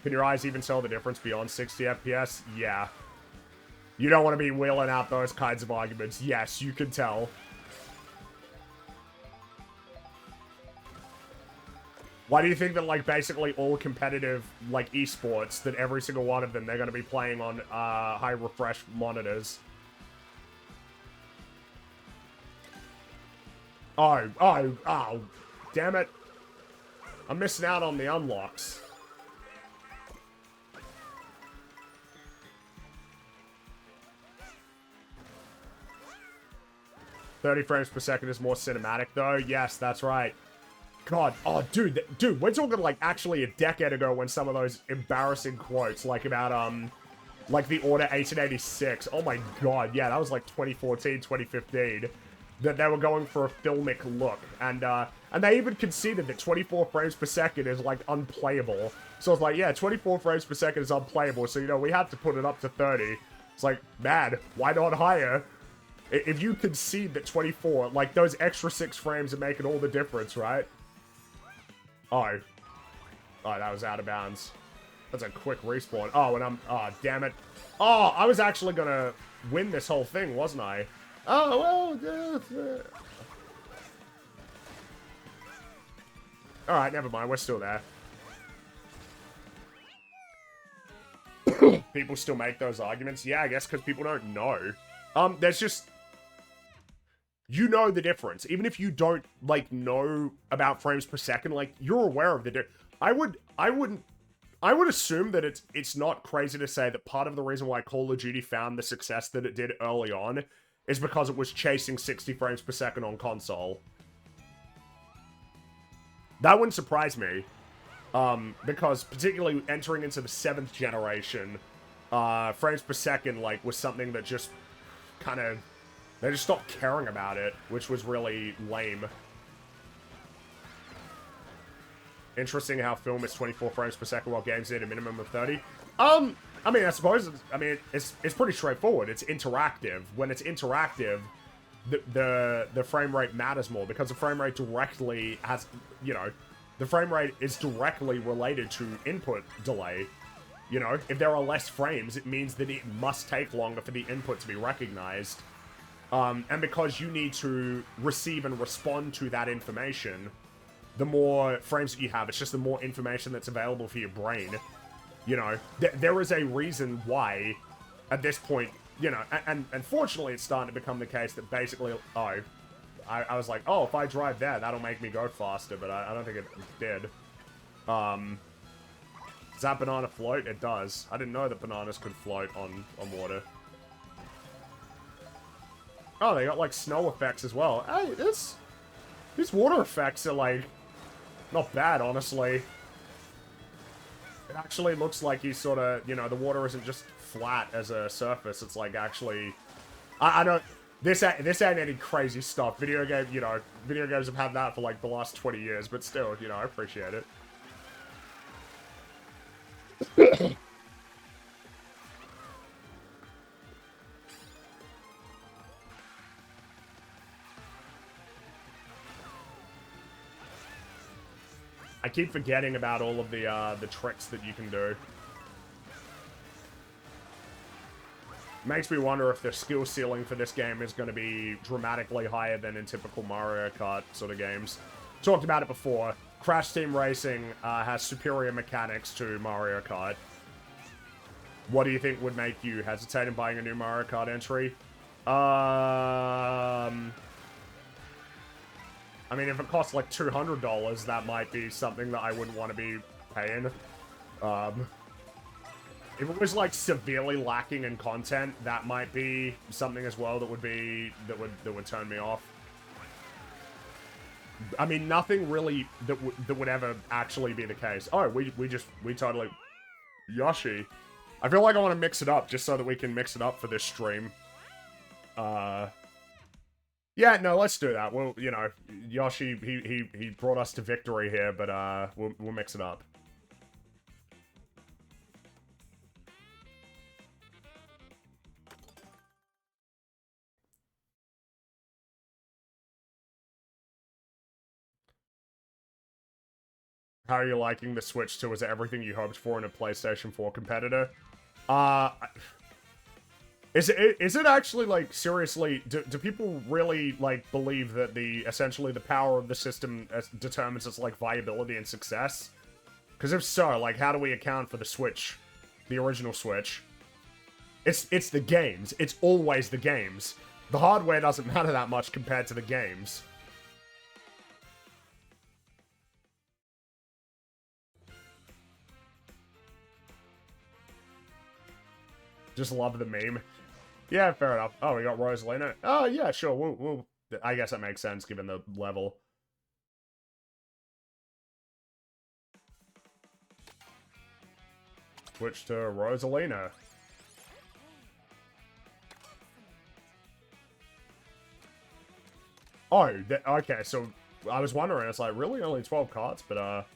A: Can your eyes even tell the difference beyond 60 FPS? Yeah. You don't want to be wheeling out those kinds of arguments. Yes, you can tell. Why do you think that, like, basically all competitive, like, esports, that every single one of them, they're going to be playing on, high refresh monitors? Oh, damn it. I'm missing out on the unlocks. "30 frames per second is more cinematic, though." Yes, that's right. God, oh, dude, we're talking, like, actually a decade ago when some of those embarrassing quotes, like, about, like, the Order 1886. Oh my god, yeah, that was, like, 2014, 2015. That they were going for a filmic look, and they even conceded that 24 frames per second is, like, unplayable. So it's like, yeah, 24 frames per second is unplayable, so, we had to put it up to 30. It's like, man, why not higher? If you concede that 24, like, those extra 6 frames are making all the difference, right? Oh, that was out of bounds. That's a quick respawn. Oh, and oh, damn it. Oh, I was actually gonna win this whole thing, wasn't I? Oh, well, alright, never mind. We're still there. People still make those arguments? Yeah, I guess because people don't know. There's just... You know the difference. Even if you don't, like, know about frames per second, like, you're aware of the difference. I would assume that it's not crazy to say that part of the reason why Call of Duty found the success that it did early on is because it was chasing 60 frames per second on console. That wouldn't surprise me. Because particularly entering into the 7th generation, frames per second, like, was something that just kind of... They just stopped caring about it, which was really lame. Interesting how film is 24 frames per second while games need a minimum of 30. I mean, I suppose, it's pretty straightforward. It's interactive. When it's interactive, the frame rate matters more, because the frame rate directly has, the frame rate is directly related to input delay. If there are less frames, it means that it must take longer for the input to be recognized. And because you need to receive and respond to that information, the more frames that you have, it's just the more information that's available for your brain. You know, there is a reason why, at this point, you know, and fortunately it's starting to become the case that basically, I was like, oh, if I drive there, that'll make me go faster, but I don't think it did. Does that banana float? It does. I didn't know that bananas could float on water. Oh, they got, like, snow effects as well. Hey, these water effects are, like, not bad, honestly. It actually looks like he's sort of, you know, the water isn't just flat as a surface. It's, like, actually... I don't... This ain't any crazy stuff. Video games have had that for, like, the last 20 years, but still, you know, I appreciate it. I keep forgetting about all of the tricks that you can do. Makes me wonder if the skill ceiling for this game is going to be dramatically higher than in typical Mario Kart sort of games. Talked about it before. Crash Team Racing has superior mechanics to Mario Kart. What do you think would make you hesitate in buying a new Mario Kart entry? I mean, if it costs like $200, that might be something that I wouldn't want to be paying. If it was like severely lacking in content, that might be something as well that would turn me off. I mean, nothing really that would ever actually be the case. Oh, we totally Yoshi. I feel like I want to mix it up just so that we can mix it up for this stream. Yeah, no, let's do that. Well, you know, Yoshi, he brought us to victory here, but we'll mix it up. How are you liking the Switch 2? Is it everything you hoped for in a PlayStation 4 competitor? Is it actually, like, seriously, do people really, like, believe that essentially the power of the system determines its, like, viability and success? Because if so, like, how do we account for the Switch? The original Switch? It's the games. It's always the games. The hardware doesn't matter that much compared to the games. Just love the meme. Yeah, fair enough. Oh, we got Rosalina. Oh, yeah, sure. We'll I guess that makes sense given the level. Switch to Rosalina. Oh, okay, so I was wondering, it's like, really? Only 12 cards? But,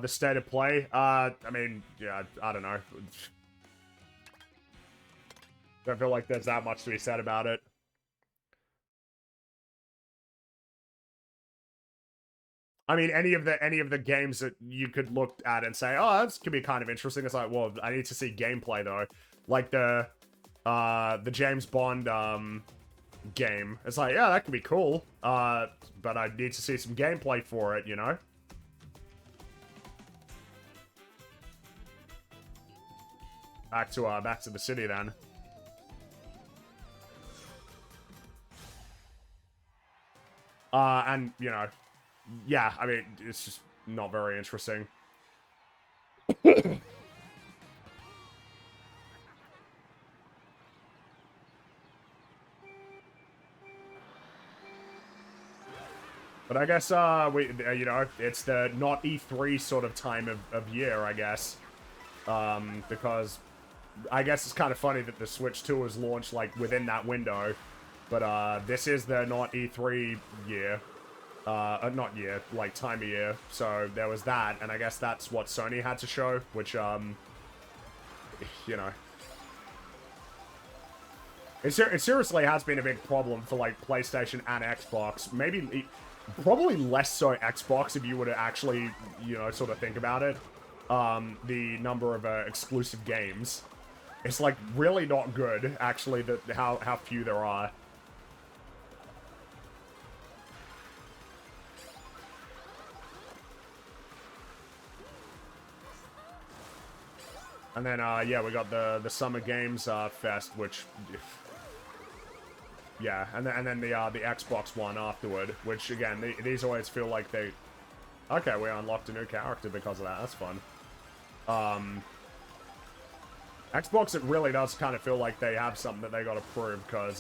A: the state of play? I mean, yeah, I don't know. Don't feel like there's that much to be said about it. I mean, any of the games that you could look at and say, oh, this could be kind of interesting. It's like, well, I need to see gameplay though. Like the James Bond game. It's like, yeah, that could be cool. But I need to see some gameplay for it, you know? Back to the city then. And, you know, yeah, I mean, it's just not very interesting. But I guess, you know, it's the not E3 sort of time of year, I guess. Because I guess it's kind of funny that the Switch 2 was launched, like, within that window. But, this is the not E3 year. Not year, like, time of year. So, there was that, and I guess that's what Sony had to show, which, you know. It seriously has been a big problem for, like, PlayStation and Xbox. Maybe Probably less so Xbox if you were to actually, you know, sort of think about it. The number of exclusive games. It's like really not good, actually, how few there are. And then, yeah, we got the Summer Games Fest, which, yeah, and then the Xbox One afterward, which again, these always feel like they. Okay, we unlocked a new character because of that. That's fun. Xbox, it really does kind of feel like they have something that they got to prove, because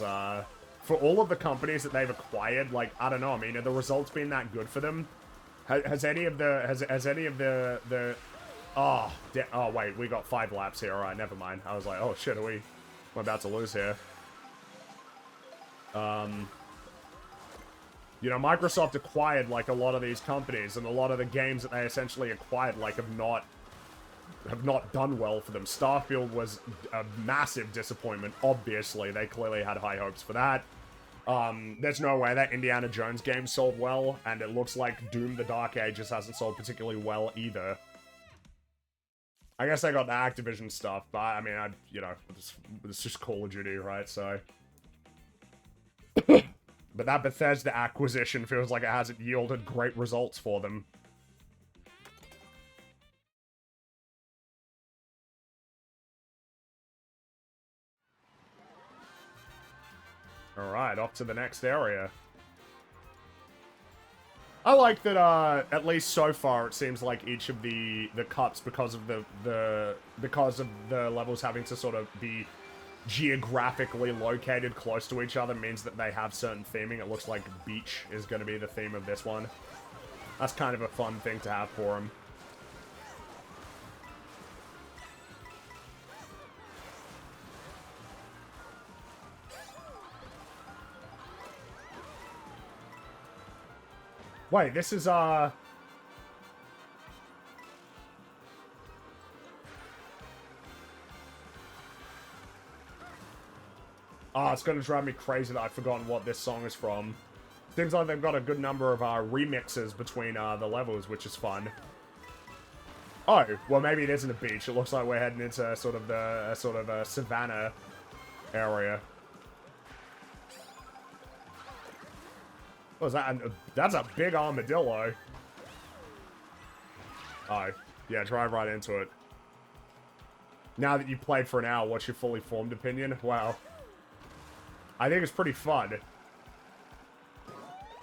A: for all of the companies that they've acquired, like, I don't know, I mean, have the results been that good for them? Has any of the oh, oh wait, we got 5 laps here. All right, never mind. I was like, oh shit, we're about to lose here. You know, Microsoft acquired like a lot of these companies, and a lot of the games that they essentially acquired like have not done well for them. Starfield was a massive disappointment. Obviously, they clearly had high hopes for that. There's no way that Indiana Jones game sold well, and it looks like Doom: The Dark Ages hasn't sold particularly well either. I guess I got the Activision stuff, but I mean, you know, it's just Call of Duty, right? So, but that Bethesda acquisition feels like it hasn't yielded great results for them. All right, off to the next area. I like that, at least so far, it seems like each of the cups, because of because of the levels having to sort of be geographically located close to each other, means that they have certain theming. It looks like beach is going to be the theme of this one. That's kind of a fun thing to have for them. Wait, this is, Oh, it's gonna drive me crazy that I've forgotten what this song is from. Seems like they've got a good number of, remixes between, the levels, which is fun. Oh, well, maybe it isn't a beach. It looks like we're heading into sort of a savannah area. What was that? That's a big armadillo. Oh, yeah, drive right into it. Now that you've played for an hour, what's your fully formed opinion? Wow. I think it's pretty fun.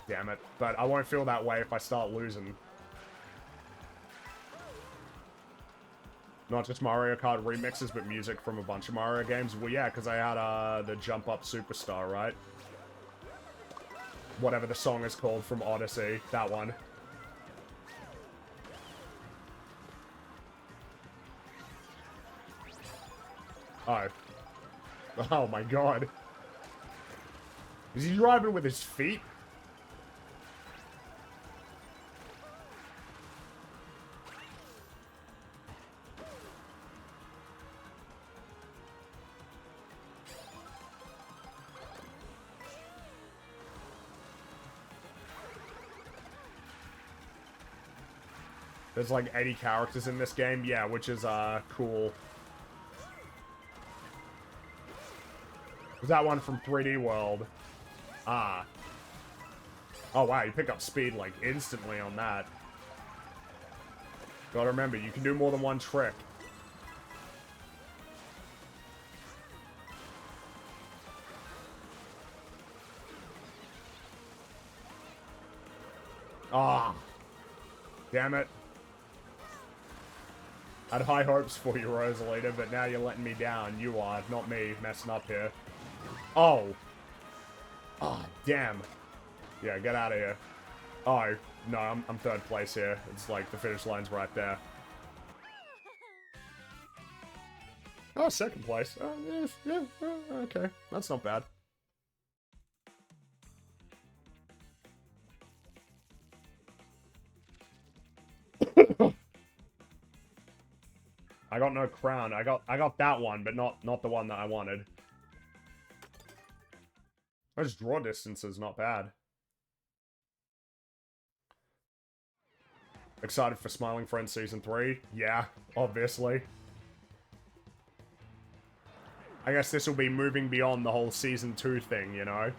A: Damn it. But I won't feel that way if I start losing. Not just Mario Kart remixes, but music from a bunch of Mario games. Well, yeah, because I had the Jump Up Superstar, right? Whatever the song is called from Odyssey. That one. Oh. Oh my god. Is he driving with his feet? There's like 80 characters in this game, yeah, which is cool. Was that one from 3D World? Ah. Oh wow, you pick up speed like instantly on that. Gotta remember, you can do more than one trick. Ah. Damn it. I had high hopes for you, Rosalita, but now you're letting me down. You are, not me, messing up here. Oh. Oh, damn. Yeah, get out of here. Oh, no, I'm third place here. It's like the finish line's right there. Oh, second place. Oh, yes, yeah, okay. That's not bad. I got no crown. I got that one, but not the one that I wanted. Those draw distances not bad. Excited for Smiling Friends Season 3? Yeah, obviously. I guess this will be moving beyond the whole Season 2 thing, you know?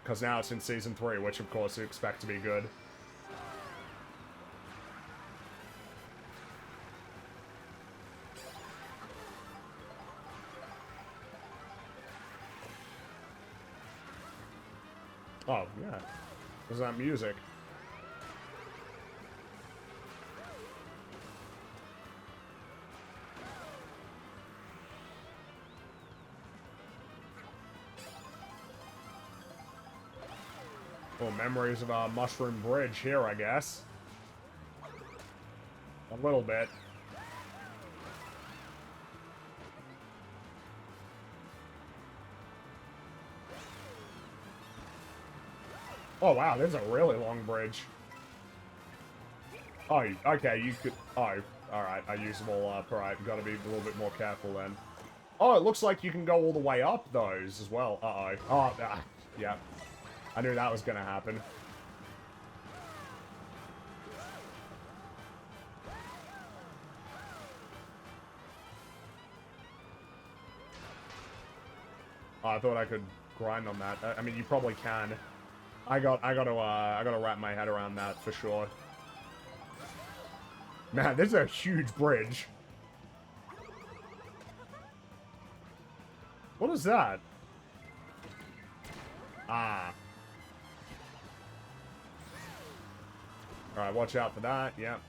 A: Because now it's in Season 3, which of course you expect to be good. Oh, yeah. There's that music. Oh, memories of our Mushroom Bridge here, I guess. A little bit. Oh, wow, this is a really long bridge. Oh, okay, you could... Oh, alright, I use them all up. Alright, gotta be a little bit more careful then. Oh, it looks like you can go all the way up those as well. Uh-oh. Oh, yeah. I knew that was gonna happen. Oh, I thought I could grind on that. I mean, you probably can. I gotta wrap my head around that for sure. Man, this is a huge bridge. What is that? Ah. Alright, watch out for that. Yep.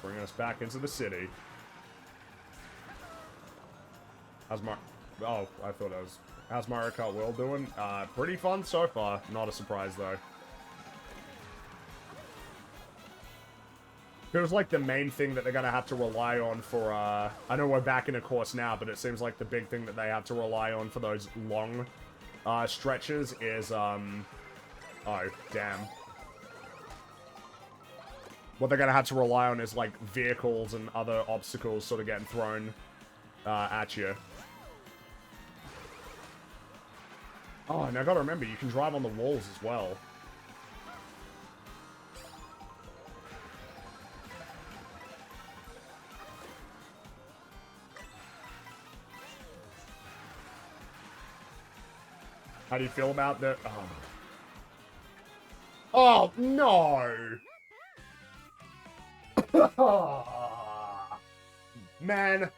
A: Bring us back into the city. How's Oh, I thought I was... How's Mario Kart World doing? Pretty fun so far. Not a surprise, though. Feels like the main thing that they're gonna have to rely on for, I know we're back in a course now, but it seems like the big thing that they have to rely on for those long, stretches is, oh, damn. What they're gonna have to rely on is, like, vehicles and other obstacles sort of getting thrown, at you. Oh, and I gotta remember, you can drive on the walls as well. How do you feel about the... Oh, no! Man.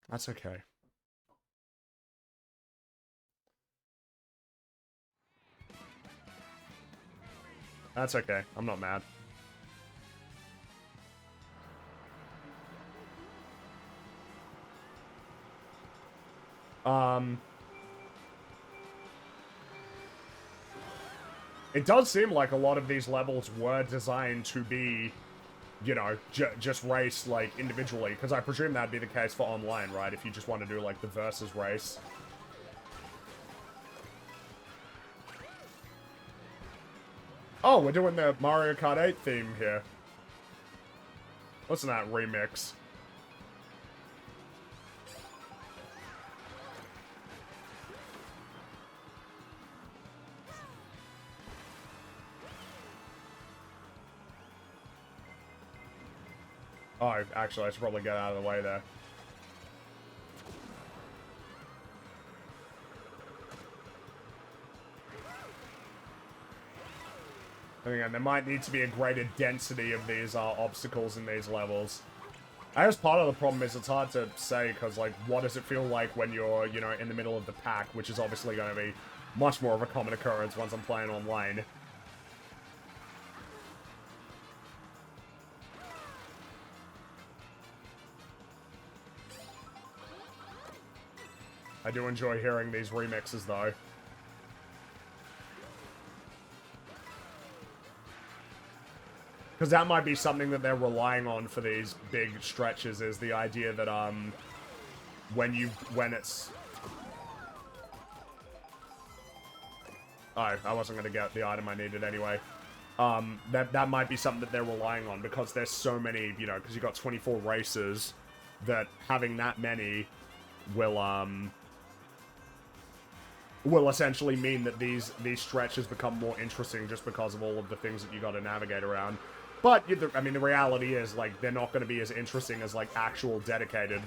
A: That's okay. That's okay. I'm not mad. It does seem like a lot of these levels were designed to be, you know, just race, like, individually. Because I presume that'd be the case for online, right? If you just want to do, like, the versus race. Oh, we're doing the Mario Kart 8 theme here. What's that remix? Oh, actually, I should probably get out of the way there. And again, there might need to be a greater density of these obstacles in these levels. I guess part of the problem is it's hard to say, because, like, what does it feel like when you're, you know, in the middle of the pack, which is obviously going to be much more of a common occurrence once I'm playing online. I do enjoy hearing these remixes, though. Because that might be something that they're relying on for these big stretches, is the idea that, when it's... Oh, I wasn't gonna get the item I needed anyway. That might be something that they're relying on, because there's so many, you know, because you got 24 races, that having that many will essentially mean that these stretches become more interesting just because of all of the things that you got to navigate around. But, I mean, the reality is, like, they're not going to be as interesting as, like, actual dedicated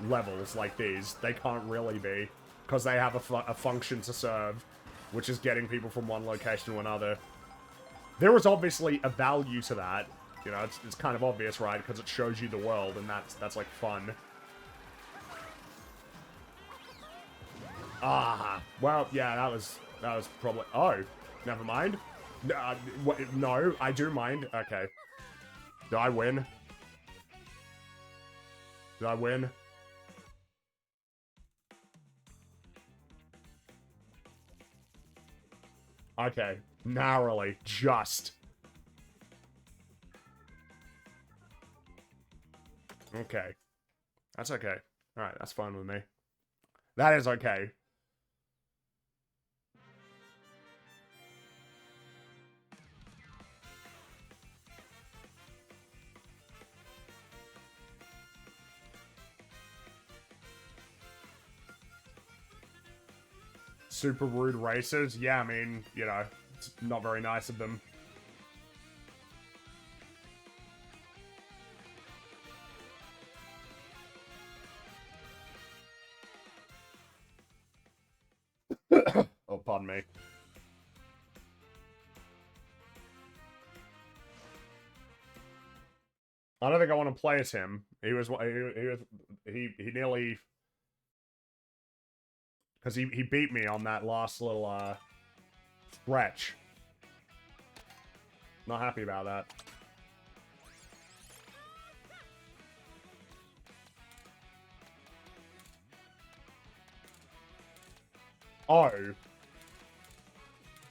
A: levels like these. They can't really be, because they have a function to serve, which is getting people from one location to another. There is obviously a value to that. You know, it's kind of obvious, right? Because it shows you the world, and that's like, fun. Ah, well, yeah, that was probably... Oh, never mind. No, I do mind. Okay. Did I win? Did I win? Okay. Narrowly. Just. Okay. That's okay. Alright, that's fine with me. That is okay. Super rude racers? Yeah, I mean, you know, it's not very nice of them. Oh, pardon me. I don't think I want to play as him. He nearly... Because he beat me on that last little, stretch. Not happy about that. Oh.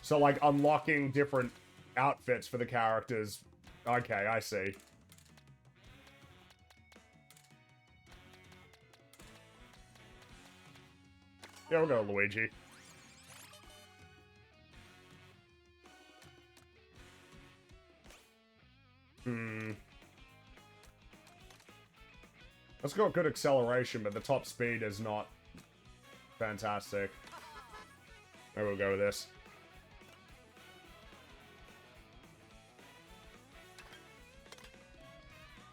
A: So, like, unlocking different outfits for the characters. Okay, I see. Yeah, we'll go Luigi. It's got good acceleration, but the top speed is not fantastic. Maybe we'll go with this.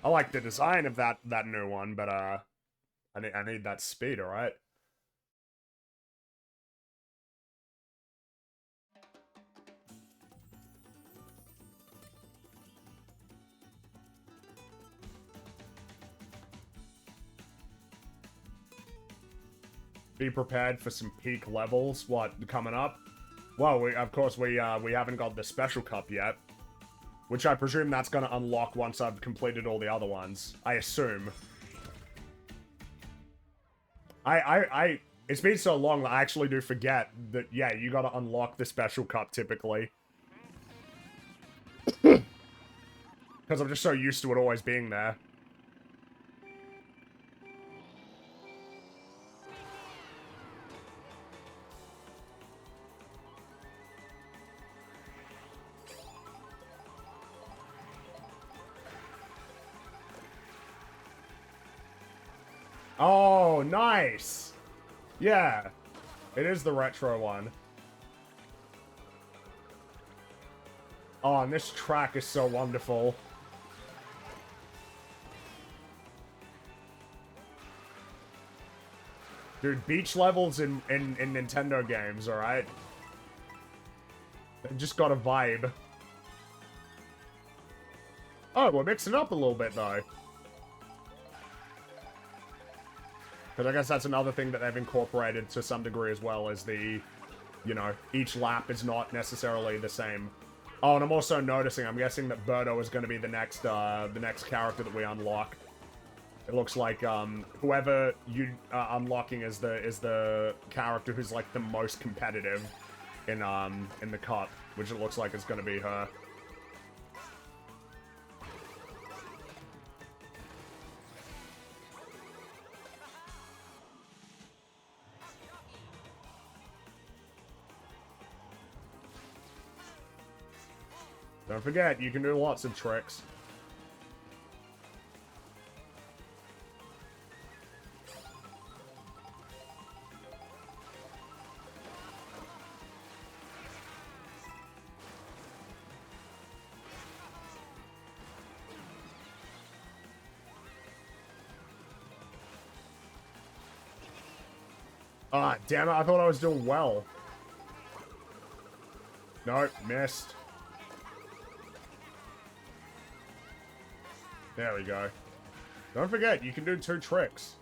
A: I like the design of that new one, but I need that speed, alright? Be prepared for some peak levels. What, coming up? Well, of course we haven't got the special cup yet, which I presume that's gonna unlock once I've completed all the other ones. I assume. It's been so long that I actually do forget that, yeah, you gotta unlock the special cup typically. Because I'm just so used to it always being there. Oh, nice! Yeah. It is the retro one. Oh, and this track is so wonderful. Dude, beach levels in Nintendo games, alright? They've just got a vibe. Oh, we're mixing it up a little bit, though. Because I guess that's another thing that they've incorporated to some degree as well, is the, you know, each lap is not necessarily the same. Oh, and I'm also noticing, I'm guessing that Birdo is going to be the next character that we unlock. It looks like, whoever you unlocking is the character who's, like, the most competitive in the cup, which it looks like is going to be her. Don't forget, you can do lots of tricks. Ah, damn it, I thought I was doing well. Nope, missed. There we go. Don't forget, you can do 2 tricks.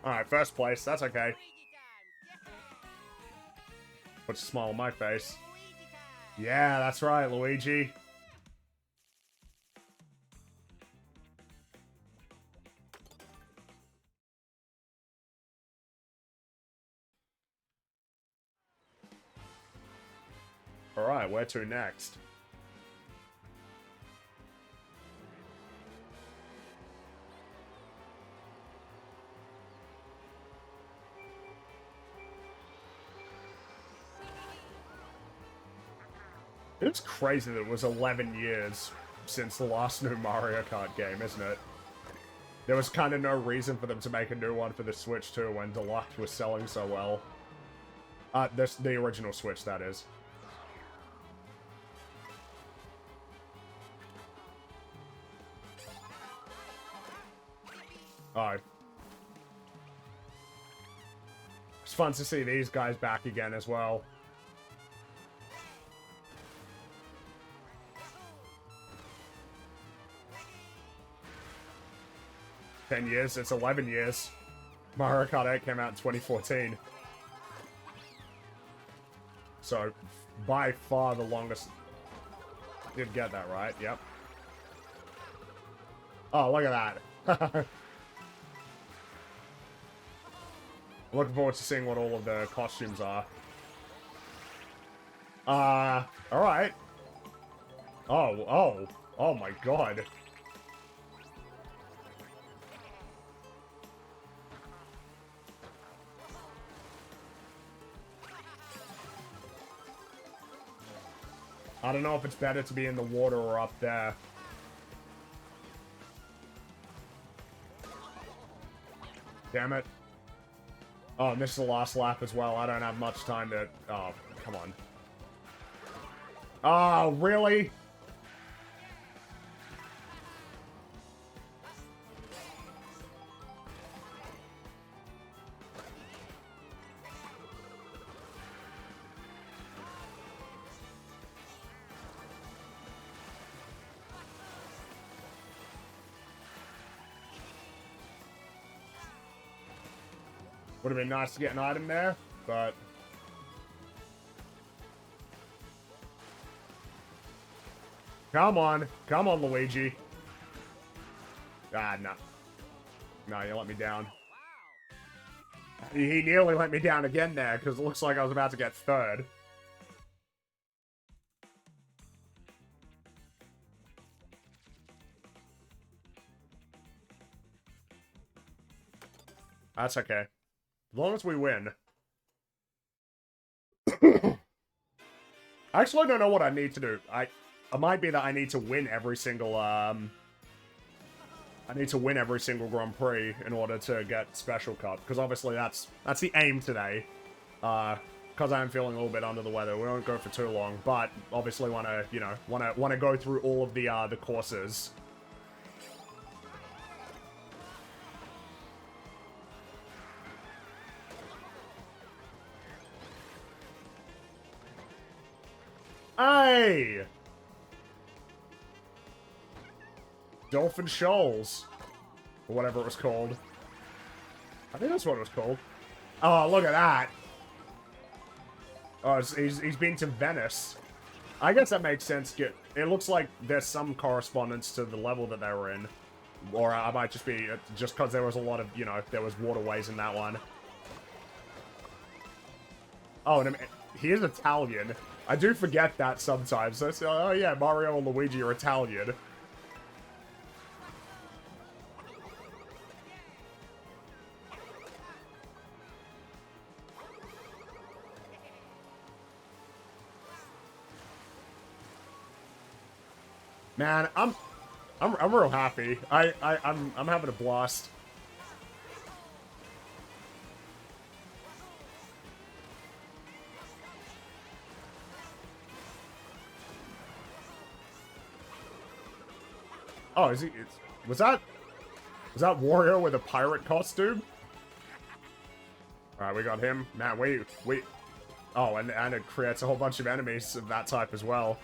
A: Alright, first place, that's okay. Put a smile on my face. Yeah, that's right, Luigi. Alright, where to next? It's crazy that it was 11 years since the last new Mario Kart game, isn't it? There was kind of no reason for them to make a new one for the Switch too when Deluxe was selling so well. The original Switch, that is. Oh. It's fun to see these guys back again as well. $10 years? It's 11 years. Mario Kart 8 came out in 2014. So, by far the longest... Did get that right, yep. Oh, look at that. Looking forward to seeing what all of the costumes are. Alright. Oh my god. I don't know if it's better to be in the water or up there. Damn it. Oh, and this is the last lap as well. I don't have much time to... Oh, come on. Oh, really? Would have been nice to get an item there, but... Come on, Luigi. Ah, no. No, you let me down. He nearly let me down again there, because it looks like I was about to get third. That's okay. As long as we win. I actually don't know what I need to do. It might be that I need to win every single, I need to win every single Grand Prix in order to get Special Cup. Because obviously that's the aim today. Because I am feeling a little bit under the weather. We won't go for too long. But obviously want to, you know, want to go through all of the courses. Hey! Dolphin Shoals. Or whatever it was called. I think that's what it was called. Oh, look at that. Oh, he's been to Venice. I guess that makes sense. It looks like there's some correspondence to the level that they were in. Or I might just be... Just because there was a lot of, you know, there was waterways in that one. Oh, and he is Italian. I do forget that sometimes. Oh yeah, Mario and Luigi are Italian. Man, I'm real happy. I'm having a blast. Oh, is he? Was that Wario with a pirate costume? All right, we got him. Man, we. Oh, and it creates a whole bunch of enemies of that type as well.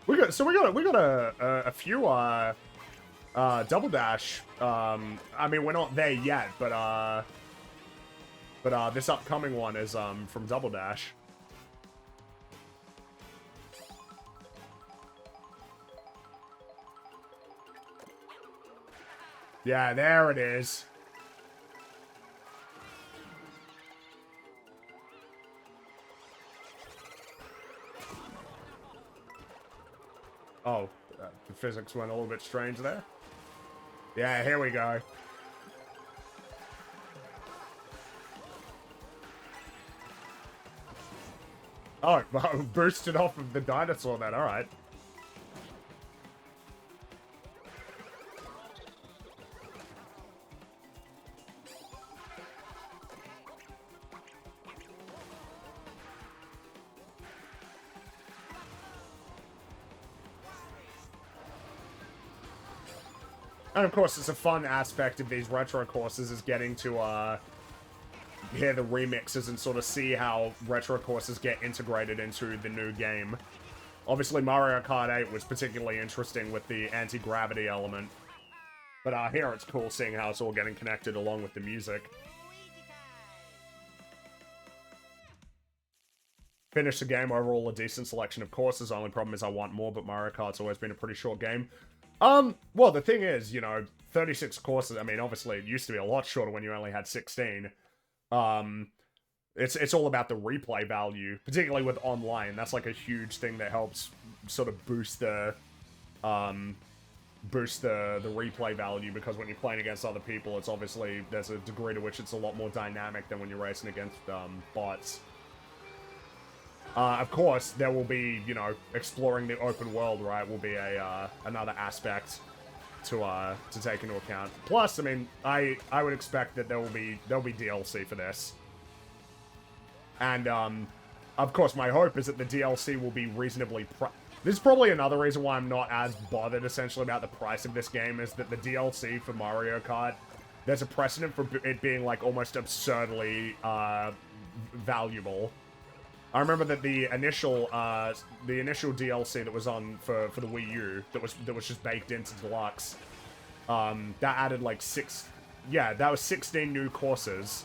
A: We got a few double dash. I mean, we're not there yet, but this upcoming one is from Double Dash. Yeah, there it is. Oh, the physics went a little bit strange there. Yeah, here we go. Oh, boosted off of the dinosaur then, alright. And of course, it's a fun aspect of these retro courses is getting to hear the remixes and sort of see how retro courses get integrated into the new game. Obviously, Mario Kart 8 was particularly interesting with the anti-gravity element. But here it's cool seeing how it's all getting connected along with the music. Finish the game, overall a decent selection of courses. Only problem is I want more, but Mario Kart's always been a pretty short game. Well, the thing is, you know, 36 courses, I mean, obviously it used to be a lot shorter when you only had 16. It's all about the replay value, particularly with online. That's like a huge thing that helps sort of boost the replay value, because when you're playing against other people, it's obviously, there's a degree to which it's a lot more dynamic than when you're racing against bots. Of course, there will be, you know, exploring the open world, right, will be a another aspect to take into account. Plus, I mean, I would expect that there'll be DLC for this. And, of course, my hope is that the DLC will be reasonably this is probably another reason why I'm not as bothered, essentially, about the price of this game, is that the DLC for Mario Kart, there's a precedent for it being, like, almost absurdly, valuable. I remember that the initial DLC that was on for the Wii U, that was just baked into Deluxe, that added, like, that was 16 new courses.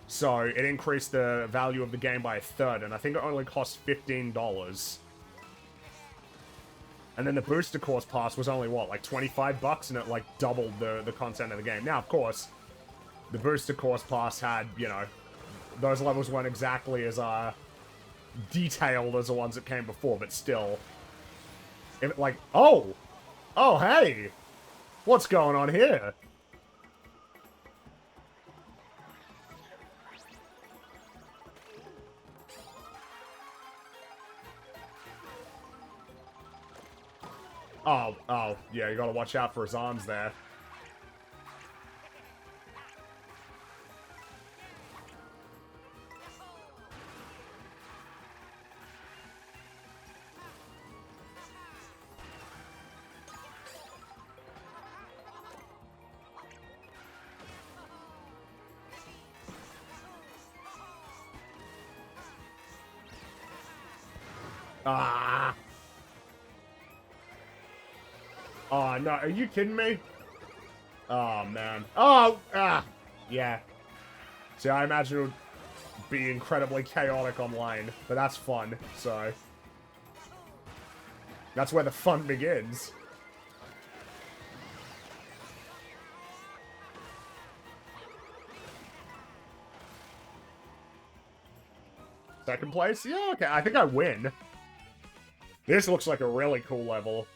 A: So, it increased the value of the game by a third, and I think it only cost $15. And then the booster course pass was only, what, like 25 bucks, and it, like, doubled the content of the game. Now, of course, the booster course pass had, you know, those levels weren't exactly as, detailed as the ones that came before, but still. If it, like, oh, hey! What's going on here? Oh, yeah, you gotta watch out for his arms there. Ah! Oh, no, are you kidding me? Oh, man. Oh, yeah. See, I imagine it would be incredibly chaotic online, but that's fun, so. That's where the fun begins. Second place? Yeah, okay, I think I win. This looks like a really cool level.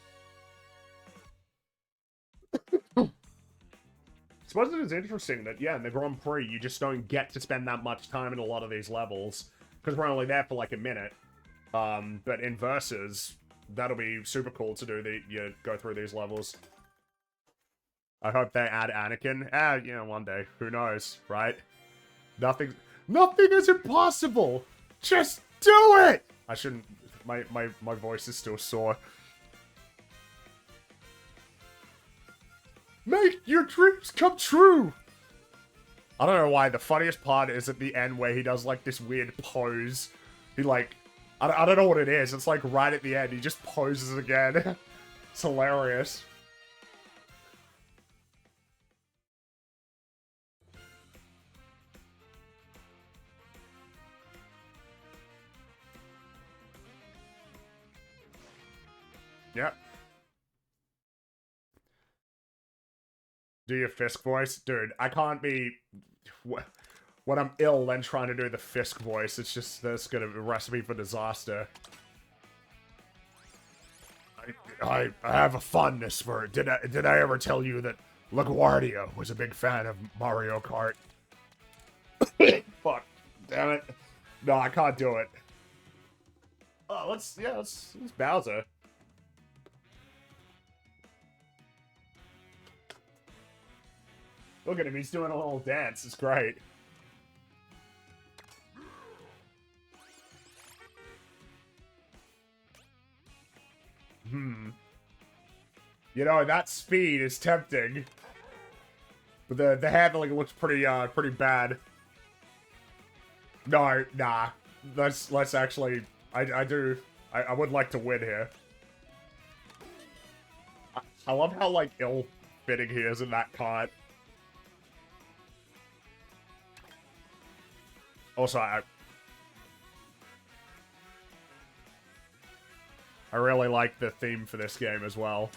A: I suppose it is interesting that, yeah, in the Grand Prix, you just don't get to spend that much time in a lot of these levels. because we're only there for like a minute. But in Versus, that'll be super cool to do you go through these levels. I hope they add Anakin. You know, one day. Who knows, right? Nothing is impossible! Just do it! I shouldn't... My voice is still sore. Make your dreams come true! I don't know why. The funniest part is at the end where he does, like, this weird pose. He, like... I don't know what it is. It's, like, right at the end. He just poses again. It's hilarious. Yep. Do your Fisk voice? Dude, I can't be... When I'm ill, then trying to do the Fisk voice, it's just... That's gonna be a recipe for disaster. I have a fondness for it. Did I ever tell you that LaGuardia was a big fan of Mario Kart? Fuck. Damn it. No, I can't do it. Oh, let's Bowser. Look at him, he's doing a little dance. It's great. You know, that speed is tempting. But the handling looks pretty bad. No, nah. Let's actually... I would like to win here. I love how, like, ill-fitting he is in that cart. Also, I really like the theme for this game as well.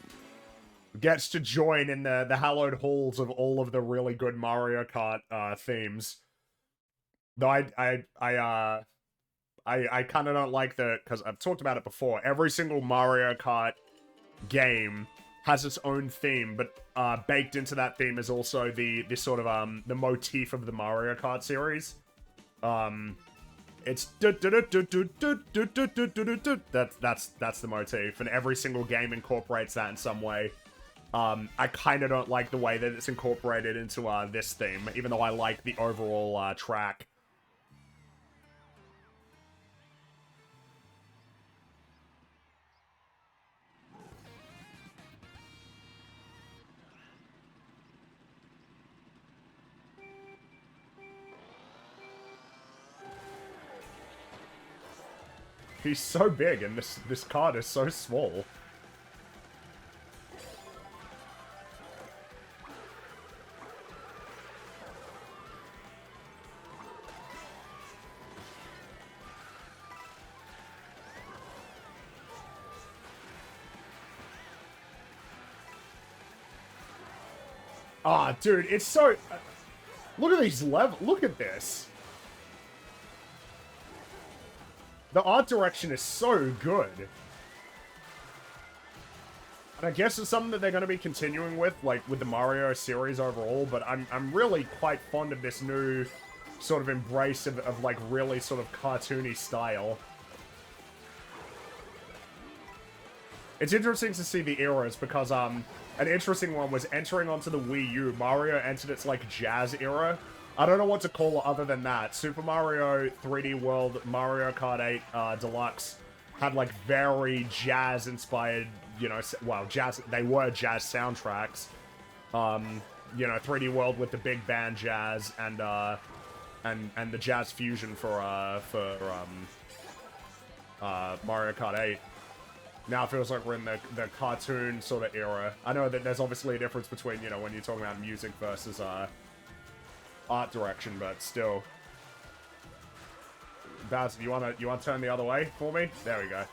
A: Gets to join in the hallowed halls of all of the really good Mario Kart themes. Though I kind of don't like because I've talked about it before. Every single Mario Kart game has its own theme, but baked into that theme is also the sort of the motif of the Mario Kart series. It's that's the motif, and every single game incorporates that in some way. I kind of don't like the way that it's incorporated into this theme, even though I like the overall track. He's so big, and this card is so small. Ah, dude, it's so... look at these levels. Look at this. The art direction is so good. And I guess it's something that they're going to be continuing with, like, with the Mario series overall, but I'm really quite fond of this new sort of embrace of like, really sort of cartoony style. It's interesting to see the eras, because, an interesting one was entering onto the Wii U. Mario entered its, like, jazz era. I don't know what to call it other than that. Super Mario 3D World, Mario Kart 8 Deluxe had, like, very jazz-inspired, you know, well, jazz, they were jazz soundtracks. You know, 3D World with the big band jazz and the jazz fusion for Mario Kart 8. Now it feels like we're in the cartoon sort of era. I know that there's obviously a difference between, you know, when you're talking about music versus, art direction, but still. Bowser, you wanna turn the other way for me? There we go.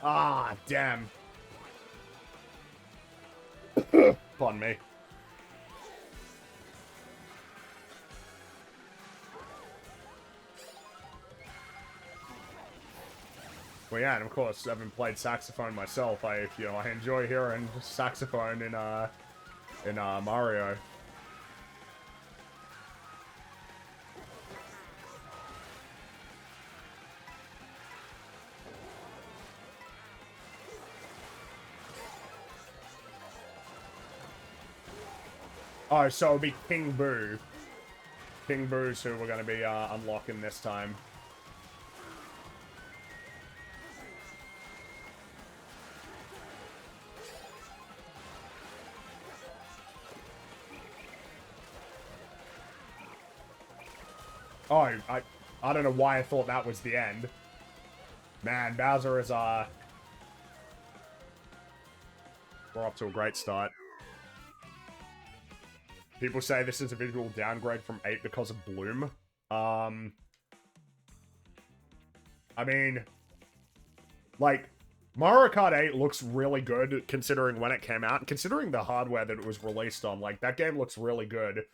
A: Ah, damn. Pardon me. Well, yeah, and of course, having played saxophone myself, I enjoy hearing saxophone in Mario. Oh, so it'll be King Boo. King Boo's who we're going to be unlocking this time. Oh, I don't know why I thought that was the end. Man, Bowser is, we're off to a great start. People say this is a visual downgrade from 8 because of Bloom. I mean, like, Mario Kart 8 looks really good considering when it came out, and considering the hardware that it was released on. Like, that game looks really good.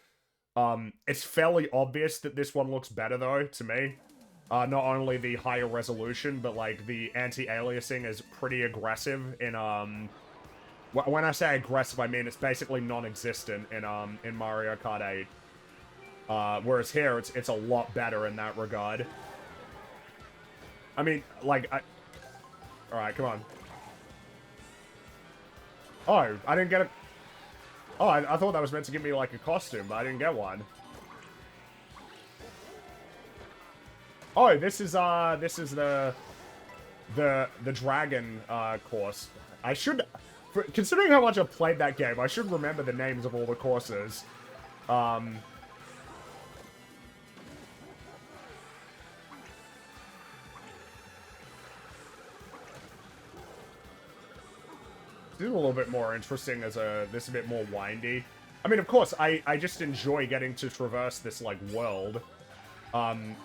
A: It's fairly obvious that this one looks better, though, to me. Not only the higher resolution, but, like, the anti-aliasing is pretty aggressive in, when I say aggressive, I mean it's basically non-existent in Mario Kart 8. Whereas here, it's a lot better in that regard. I mean, like, alright, come on. Oh, I didn't get it. Oh, I thought that was meant to give me, like, a costume, but I didn't get one. Oh, this is the dragon, course. I should, considering how much I've played that game, I should remember the names of all the courses. This is a little bit more interesting as this is a bit more windy. I mean, of course, I just enjoy getting to traverse this, like, world.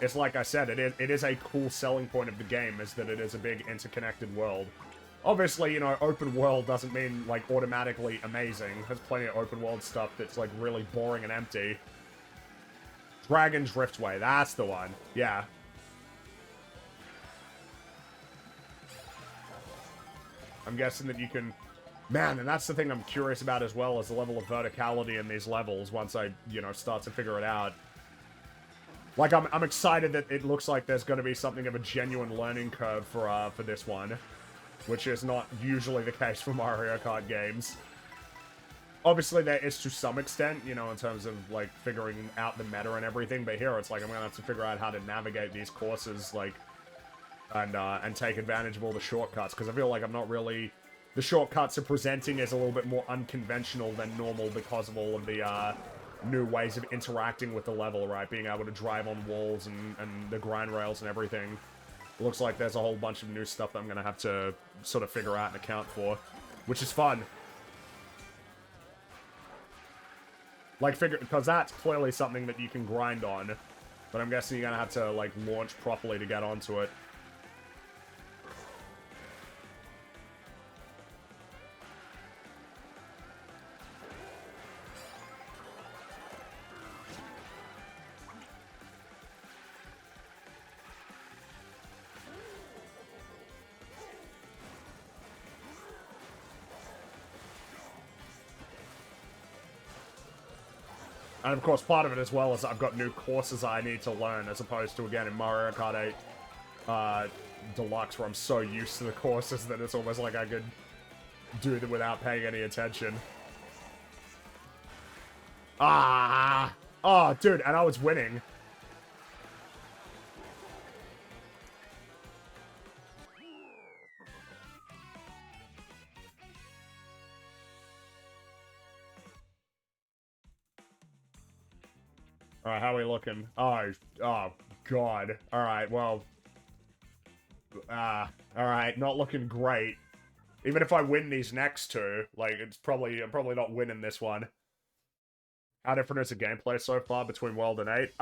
A: It's like I said, it is a cool selling point of the game, is that it is a big interconnected world. Obviously, you know, open world doesn't mean, like, automatically amazing. There's plenty of open world stuff that's, like, really boring and empty. Dragon Driftway, that's the one. Yeah. I'm guessing that you can... Man, and that's the thing I'm curious about as well, is the level of verticality in these levels once I, you know, start to figure it out. Like, I'm excited that it looks like there's going to be something of a genuine learning curve for this one, which is not usually the case for Mario Kart games. Obviously, there is to some extent, you know, in terms of, like, figuring out the meta and everything, but here it's like I'm going to have to figure out how to navigate these courses, like, and take advantage of all the shortcuts, because I feel like I'm not really... The shortcuts are presenting as a little bit more unconventional than normal because of all of the, new ways of interacting with the level, right? Being able to drive on walls and the grind rails and everything. It looks like there's a whole bunch of new stuff that I'm gonna have to sort of figure out and account for, which is fun. Like, because that's clearly something that you can grind on, but I'm guessing you're gonna have to, like, launch properly to get onto it. And of course, part of it as well is I've got new courses I need to learn, as opposed to, again, in Mario Kart 8 Deluxe, where I'm so used to the courses that it's almost like I could do them without paying any attention. Ah! Oh, dude, and I was winning. Alright, how are we looking? Oh, God. Alright, well... alright, not looking great. Even if I win these next two, like, I'm probably not winning this one. How different is the gameplay so far between World and 8?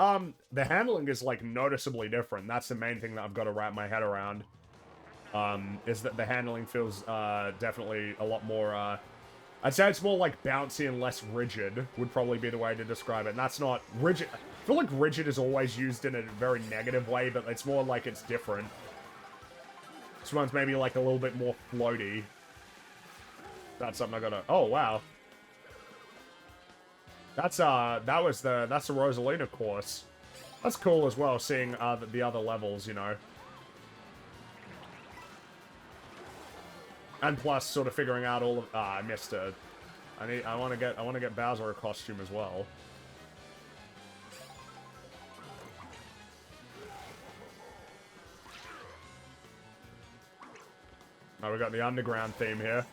A: The handling is, like, noticeably different. That's the main thing that I've got to wrap my head around. Is that the handling feels, definitely a lot more, I'd say it's more, like, bouncy and less rigid, would probably be the way to describe it. And that's not... Rigid... I feel like rigid is always used in a very negative way, but it's more like it's different. next one's maybe like a little bit more floaty. That's something I gotta... Oh, wow. That's the Rosalina course. That's cool as well, seeing the other levels, you know. And plus, sort of figuring out all of... Ah, I missed it. I want to get Bowser a costume as well. Oh, we got the underground theme here.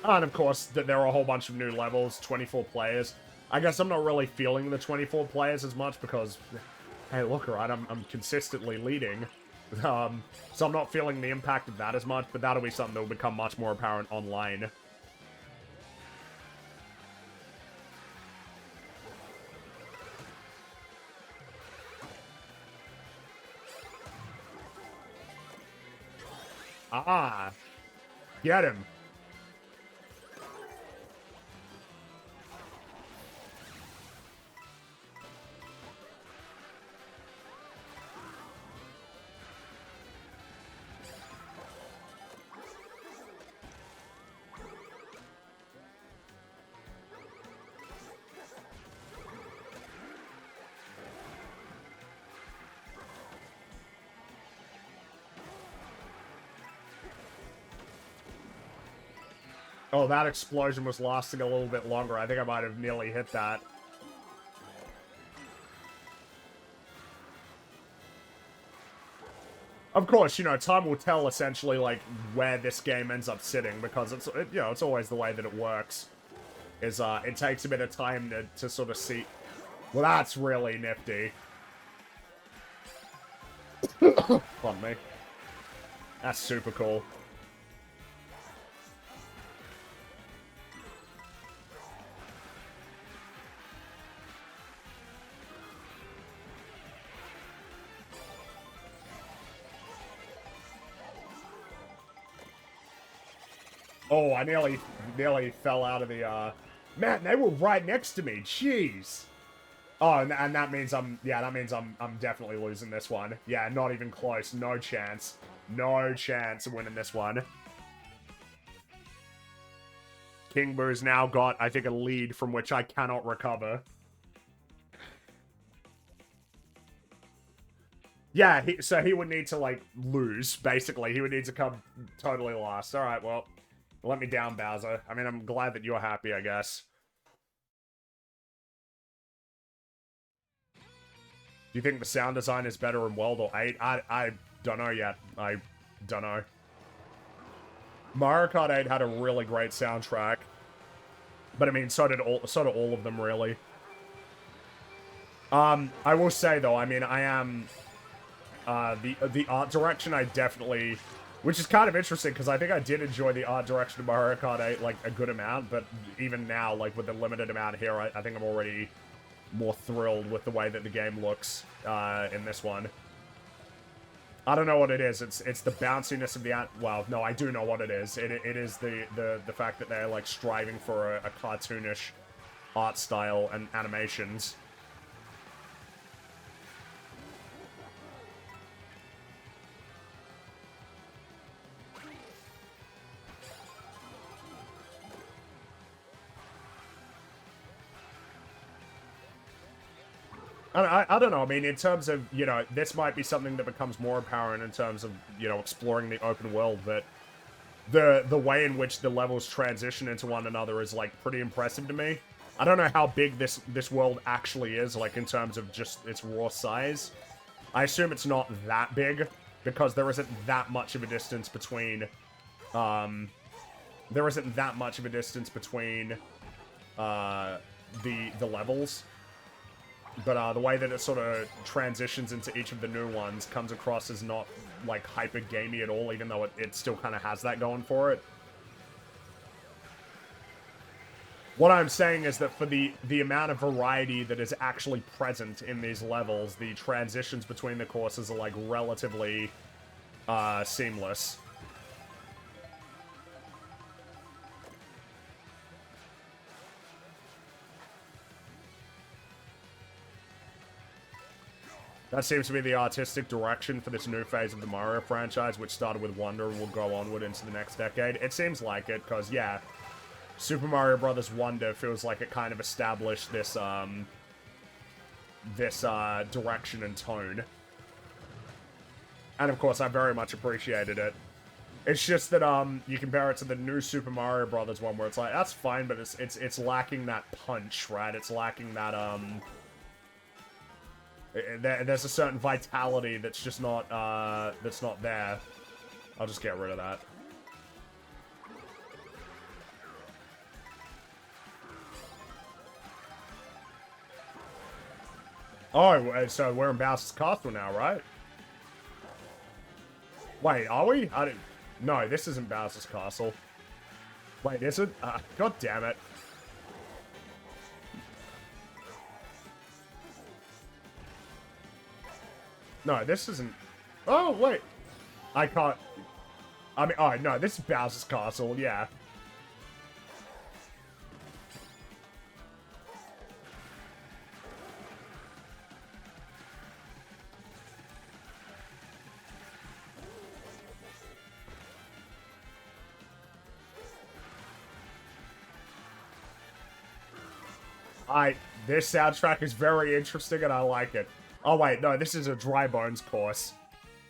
A: And of course, there are a whole bunch of new levels, 24 players. I guess I'm not really feeling the 24 players as much because, hey, look, right, I'm consistently leading. So I'm not feeling the impact of that as much, but that'll be something that will become much more apparent online. Ah, get him. Oh, that explosion was lasting a little bit longer. I think I might have nearly hit that. Of course, you know, time will tell essentially, like, where this game ends up sitting, because it's, you know, it's always the way that it works. Is, it takes a bit of time to sort of see... Well, that's really nifty. Pardon me. That's super cool. Oh, I nearly fell out of the, Man, they were right next to me. Jeez. Oh, and that means I'm definitely losing this one. Yeah, not even close. No chance. No chance of winning this one. King Boo's now got, I think, a lead from which I cannot recover. Yeah, so he would need to, like, lose, basically. He would need to come totally last. Alright, well... Let me down, Bowser. I mean, I'm glad that you're happy, I guess. Do you think the sound design is better in World or 8? I don't know yet. I don't know. Mario Kart 8 had a really great soundtrack. But I mean, so did all of them, really. I will say, though, I mean, I am... the art direction, I definitely... Which is kind of interesting, because I think I did enjoy the art direction of Mario Kart 8, like, a good amount, but even now, like, with the limited amount here, I think I'm already more thrilled with the way that the game looks, in this one. I don't know what it is. It's the bounciness of the well, no, I do know what it is. It is the fact that they're, like, striving for a cartoonish art style and animations. I don't know, I mean, in terms of, you know, this might be something that becomes more apparent in terms of, you know, exploring the open world, but the way in which the levels transition into one another is, like, pretty impressive to me. I don't know how big this world actually is, like, in terms of just its raw size. I assume it's not that big, because there isn't that much of a distance between, the levels. But the way that it sort of transitions into each of the new ones comes across as not, like, hyper-gamey at all, even though it still kind of has that going for it. What I'm saying is that for the amount of variety that is actually present in these levels, the transitions between the courses are, like, relatively seamless. That seems to be the artistic direction for this new phase of the Mario franchise, which started with Wonder and will go onward into the next decade. It seems like it, because, yeah, Super Mario Bros. Wonder feels like it kind of established this, direction and tone. And, of course, I very much appreciated it. It's just that, you compare it to the new Super Mario Bros. One, where it's like, that's fine, but it's lacking that punch, right? It's lacking that, there's a certain vitality that's just not, that's not there. I'll just get rid of that. Oh, so we're in Bowser's Castle now, right? Wait, are we? I didn't... No, this isn't Bowser's Castle. Wait, is it? God damn it. No, this isn't... Oh, wait. I can't... I mean, oh, no, this is Bowser's Castle, yeah. This soundtrack is very interesting and I like it. Oh wait, no, this is a Dry Bones course.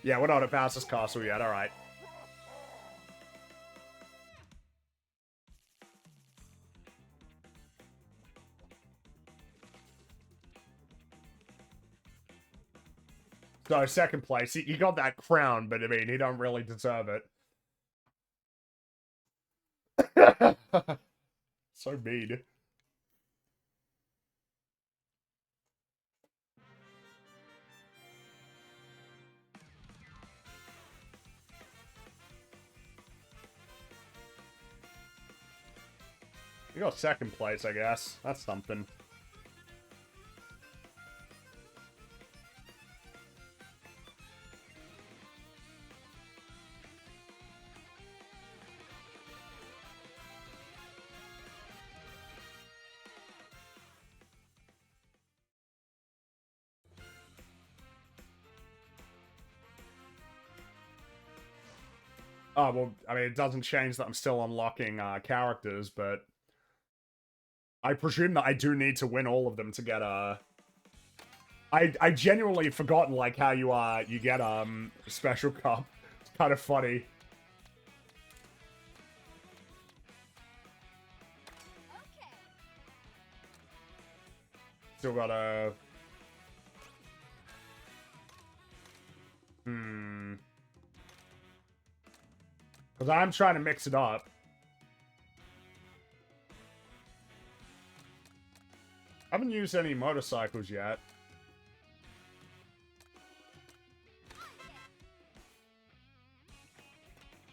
A: Yeah, we're not at Bowser's Castle yet, alright. So, second place. He got that crown, but I mean, he don't really deserve it. So mean. You got second place, I guess. That's something. Oh, well, I mean, it doesn't change that I'm still unlocking characters, but... I presume that I do need to win all of them to get I genuinely forgotten, like, how you get, Special Cup. It's kind of funny. Still got a... Because I'm trying to mix it up. I haven't used any motorcycles yet.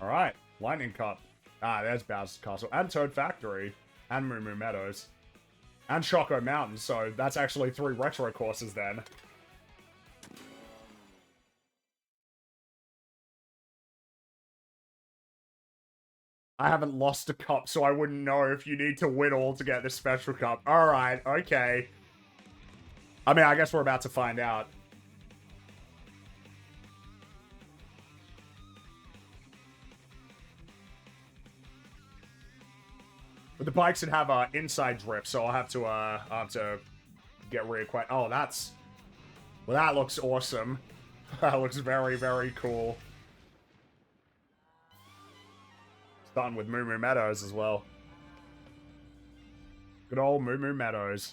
A: Alright, Lightning Cup. Ah, there's Bowser's Castle. And Toad Factory. And Moo Moo Meadows. And Choco Mountain, so that's actually 3 retro courses then. I haven't lost a cup, so I wouldn't know if you need to win all to get this special cup. Alright, okay. I mean, I guess we're about to find out. But the bikes should have inside drift, so I'll have to get reacquainted. Oh, that's... Well, that looks awesome. That looks very, very cool. Starting with Moo Moo Meadows as well. Good old Moo Moo Meadows.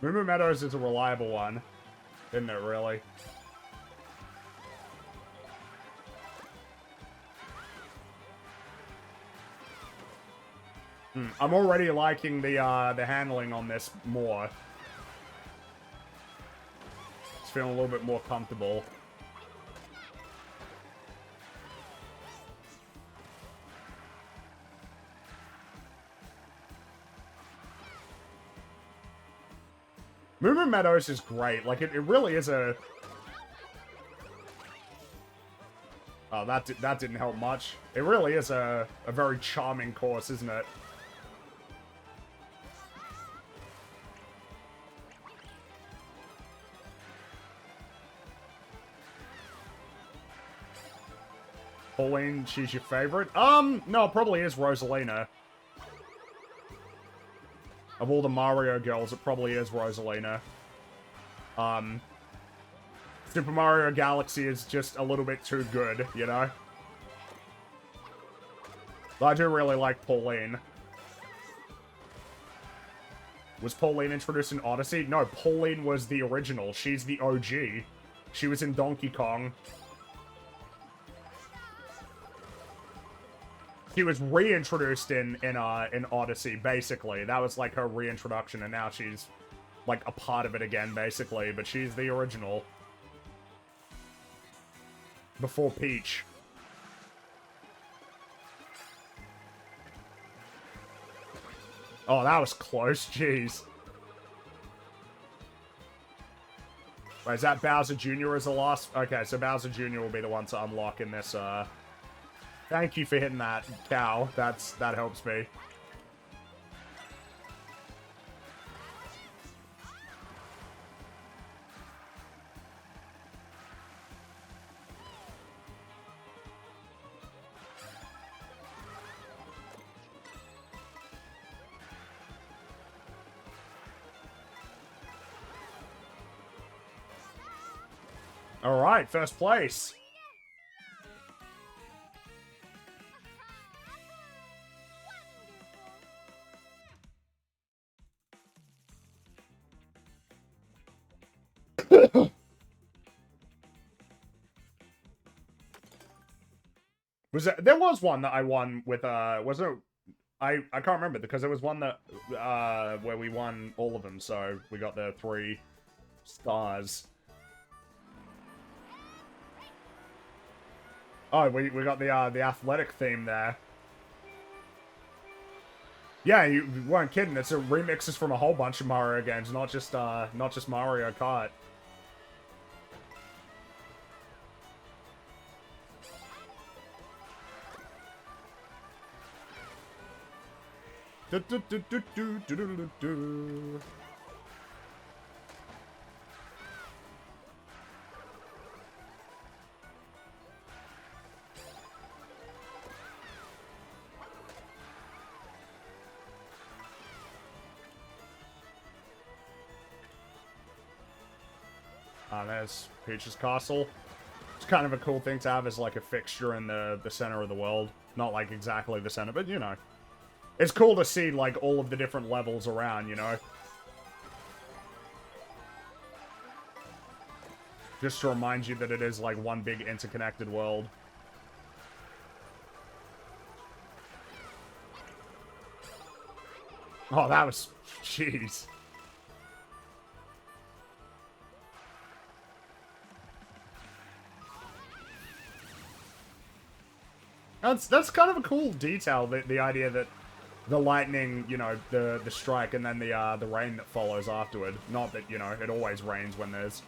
A: Moo Moo Meadows is a reliable one, isn't it, really? I'm already liking the handling on this more. It's feeling a little bit more comfortable. Moo Moo Meadows is great. Like, it really is a... Oh, that didn't help much. It really is a very charming course, isn't it? Pauline, she's your favorite? No, it probably is Rosalina. Of all the Mario girls, it probably is Rosalina. Super Mario Galaxy is just a little bit too good, you know? But I do really like Pauline. Was Pauline introduced in Odyssey? No, Pauline was the original. She's the OG. She was in Donkey Kong. She was reintroduced in Odyssey, basically. That was like her reintroduction, and now she's like a part of it again, basically. But she's the original. Before Peach. Oh, that was close. Jeez. Wait, is that Bowser Jr. as the last? Okay, so Bowser Jr. will be the one to unlock in this, Thank you for hitting that cow. That helps me. All right, first place. There was one that I won with was it I can't remember because there was one that where we won all of them, so we got the 3 stars. Oh, we got the athletic theme there. Yeah, you weren't kidding. It's a remixes from a whole bunch of Mario games, not just Mario Kart. There's Peach's Castle. It's kind of a cool thing to have as like a fixture in the center of the world. Not like exactly the center, but you know. It's cool to see like all of the different levels around, you know. Just to remind you that it is like one big interconnected world. Oh, that was... Jeez. That's kind of a cool detail, the idea that the lightning, you know, the strike, and then the rain that follows afterward. Not that, you know, it always rains when there's...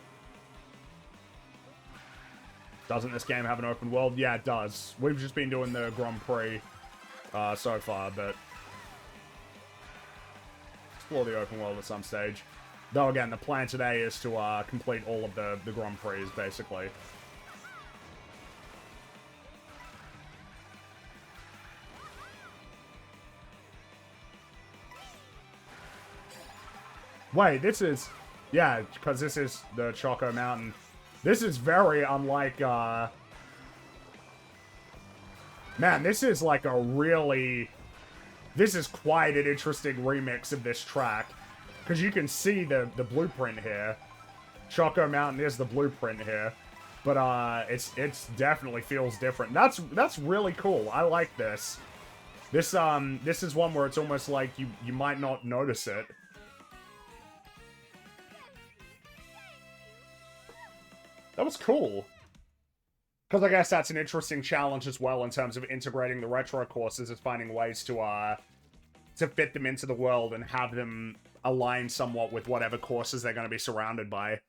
A: Doesn't this game have an open world? Yeah, it does. We've just been doing the Grand Prix so far, but... Explore the open world at some stage. Though, again, the plan today is to complete all of the Grand Prix, basically. Wait, this is... Yeah, because this is the Choco Mountain. This is very unlike, Man, this is like a really... This is quite an interesting remix of this track. Because you can see the blueprint here. Choco Mountain is the blueprint here. But, it's definitely feels different. That's really cool. I like this. This is one where it's almost like you might not notice it. That was cool. Because I guess that's an interesting challenge as well in terms of integrating the retro courses, is finding ways to fit them into the world and have them align somewhat with whatever courses they're going to be surrounded by.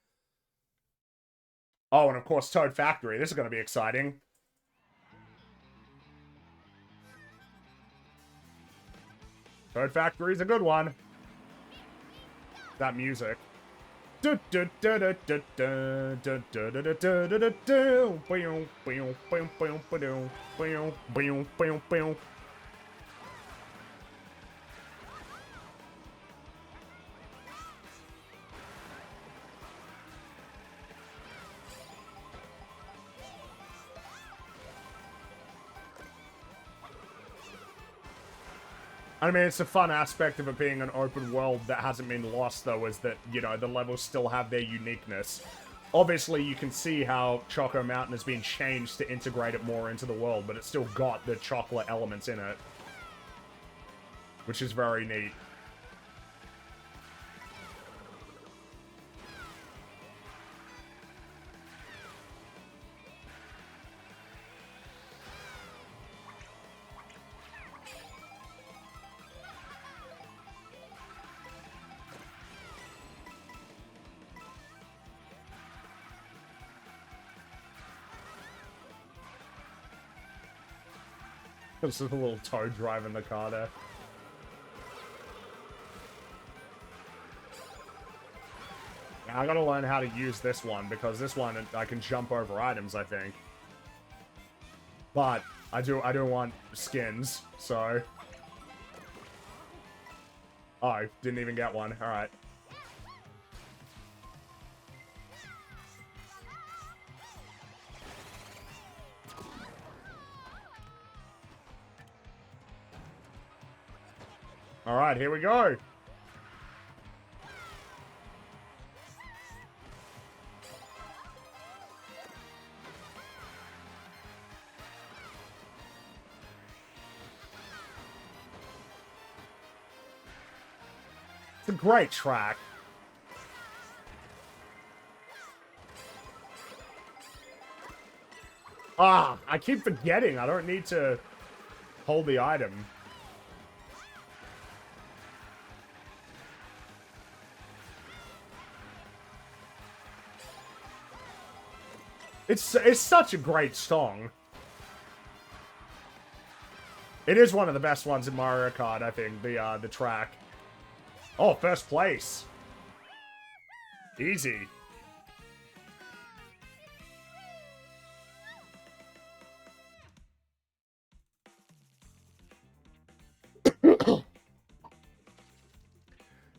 A: Oh, and of course, Toad Factory. This is going to be exciting. Toad Factory's a good one. That music. I mean, it's a fun aspect of it being an open world that hasn't been lost, though, is that, you know, the levels still have their uniqueness. Obviously, you can see how Choco Mountain has been changed to integrate it more into the world, but it's still got the chocolate elements in it. Which is very neat. This is a little Toad driving the car there. Now, I gotta learn how to use this one, because this one, I can jump over items, I think. But, I do want skins, so... Oh, didn't even get one. Alright. Alright, here we go. It's a great track. Ah, I keep forgetting. I don't need to hold the item. It's such a great song. It is one of the best ones in Mario Kart, I think, the track. Oh, first place. Easy.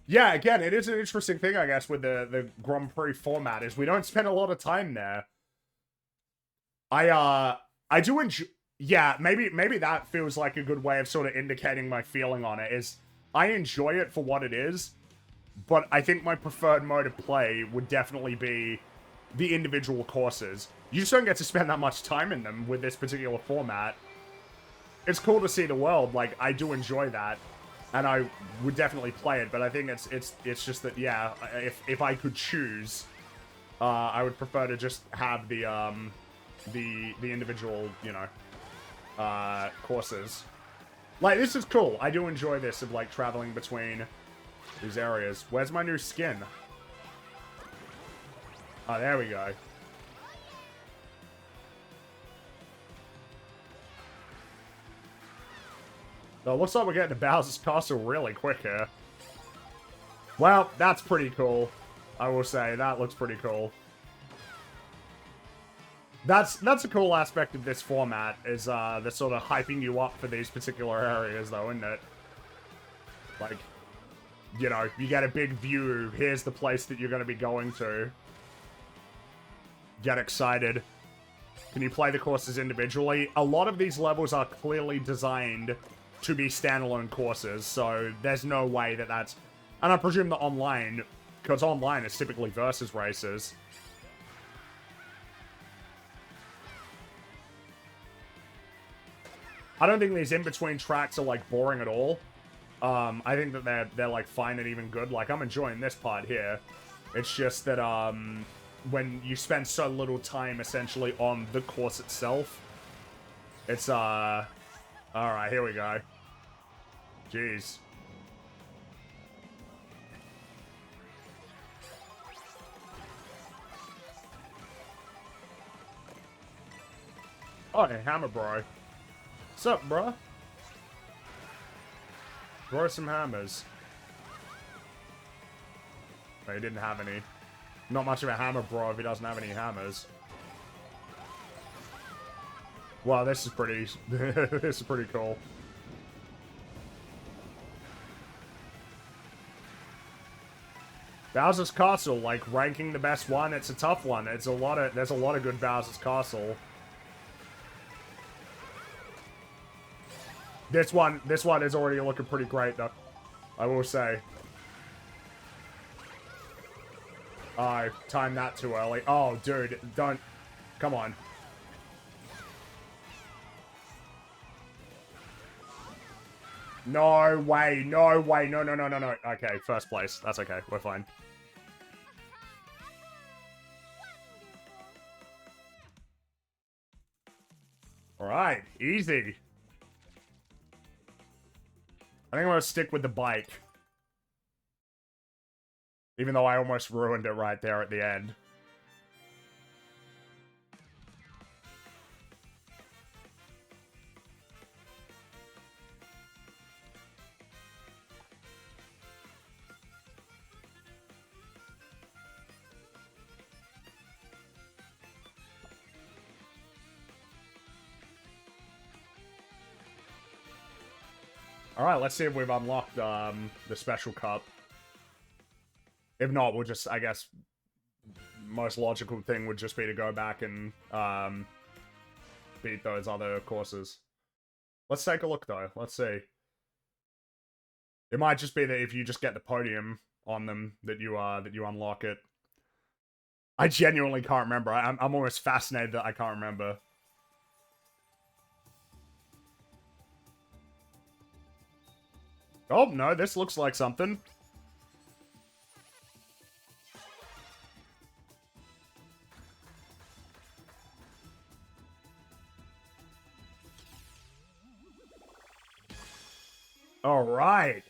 A: Yeah, again, it is an interesting thing, I guess, with the Grand Prix format, is we don't spend a lot of time there. I do enjoy... Yeah, maybe that feels like a good way of sort of indicating my feeling on it, is I enjoy it for what it is, but I think my preferred mode of play would definitely be the individual courses. You just don't get to spend that much time in them with this particular format. It's cool to see the world, like, I do enjoy that, and I would definitely play it, but I think it's just that, yeah, if I could choose, I would prefer to just have the individual, you know, courses. Like, this is cool. I do enjoy this of, like, traveling between these areas. Where's my new skin? Oh, there we go. So it looks like we're getting to Bowser's Castle really quick here. Well, that's pretty cool. I will say, that looks pretty cool. That's a cool aspect of this format, is the sort of hyping you up for these particular areas, though, isn't it? Like, you know, you get a big view, here's the place that you're going to be going to. Get excited. Can you play the courses individually? A lot of these levels are clearly designed to be standalone courses, so there's no way that that's... And I presume that online, because online is typically versus races. I don't think these in-between tracks are, like, boring at all. I think that they're like, fine and even good. Like, I'm enjoying this part here. It's just that, when you spend so little time, essentially, on the course itself, it's, alright, here we go. Jeez. Oh, hey, Hammer Bro. What's up, bruh? Throw some hammers. No, he didn't have any. Not much of a hammer bro if he doesn't have any hammers. Wow, this is pretty... this is pretty cool. Bowser's Castle, like, ranking the best one, it's a tough one. There's a lot of good Bowser's Castle. This one is already looking pretty great, though. I will say. I timed that too early. Oh, dude, don't... Come on. No way, no way, no. Okay, first place. That's okay, we're fine. Alright, easy. I think I'm gonna stick with the bike. Even though I almost ruined it right there at the end. Alright, let's see if we've unlocked the special cup. If not, we'll just, I guess, most logical thing would just be to go back and beat those other courses. Let's take a look, though. Let's see. It might just be that if you just get the podium on them, that you unlock it. I genuinely can't remember. I'm almost fascinated that I can't remember. Oh, no, this looks like something. All right.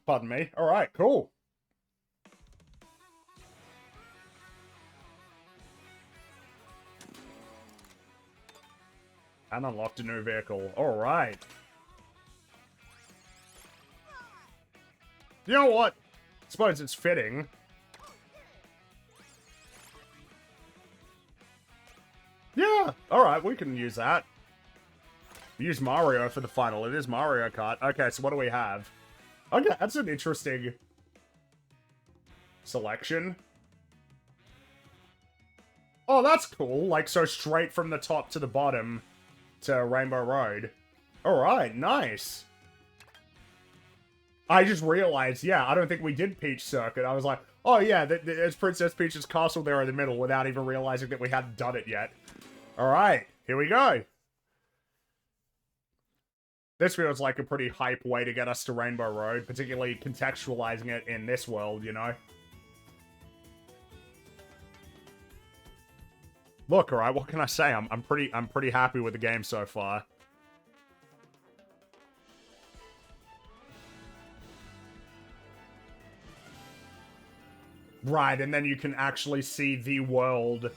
A: Pardon me. All right, cool. And unlocked a new vehicle. All right. You know what? I suppose it's fitting. Yeah. All right, we can use that. Use Mario for the final. It is Mario Kart. Okay, so what do we have? Okay, that's an interesting selection. Oh, that's cool. Like, so straight from the top to the bottom to Rainbow Road. Alright, nice. I just realized, yeah, I don't think we did Peach Circuit. I was like, oh yeah, there's Princess Peach's castle there in the middle without even realizing that we hadn't done it yet. Alright, here we go. This feels like a pretty hype way to get us to Rainbow Road, particularly contextualizing it in this world, you know? Look, alright, what can I say? I'm pretty happy with the game so far. Right, and then you can actually see the world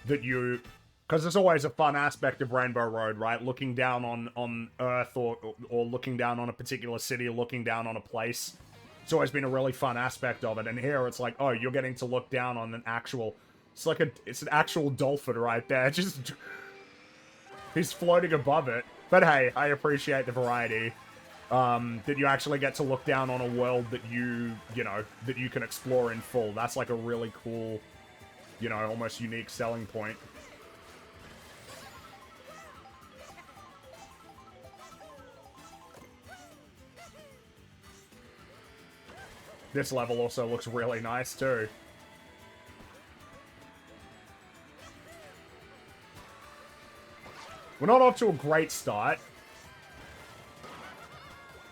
A: that you... Because there's always a fun aspect of Rainbow Road, right? Looking down on Earth or looking down on a particular city, looking down on a place. It's always been a really fun aspect of it. And here it's like, oh, you're getting to look down on an actual... It's an actual dolphin right there. Just... He's floating above it. But hey, I appreciate the variety. That you actually get to look down on a world that you know, that you can explore in full. That's like a really cool, you know, almost unique selling point. This level also looks really nice, too. We're not off to a great start.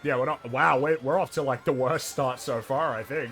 A: Yeah, we're not... Wow, we're off to, like, the worst start so far, I think.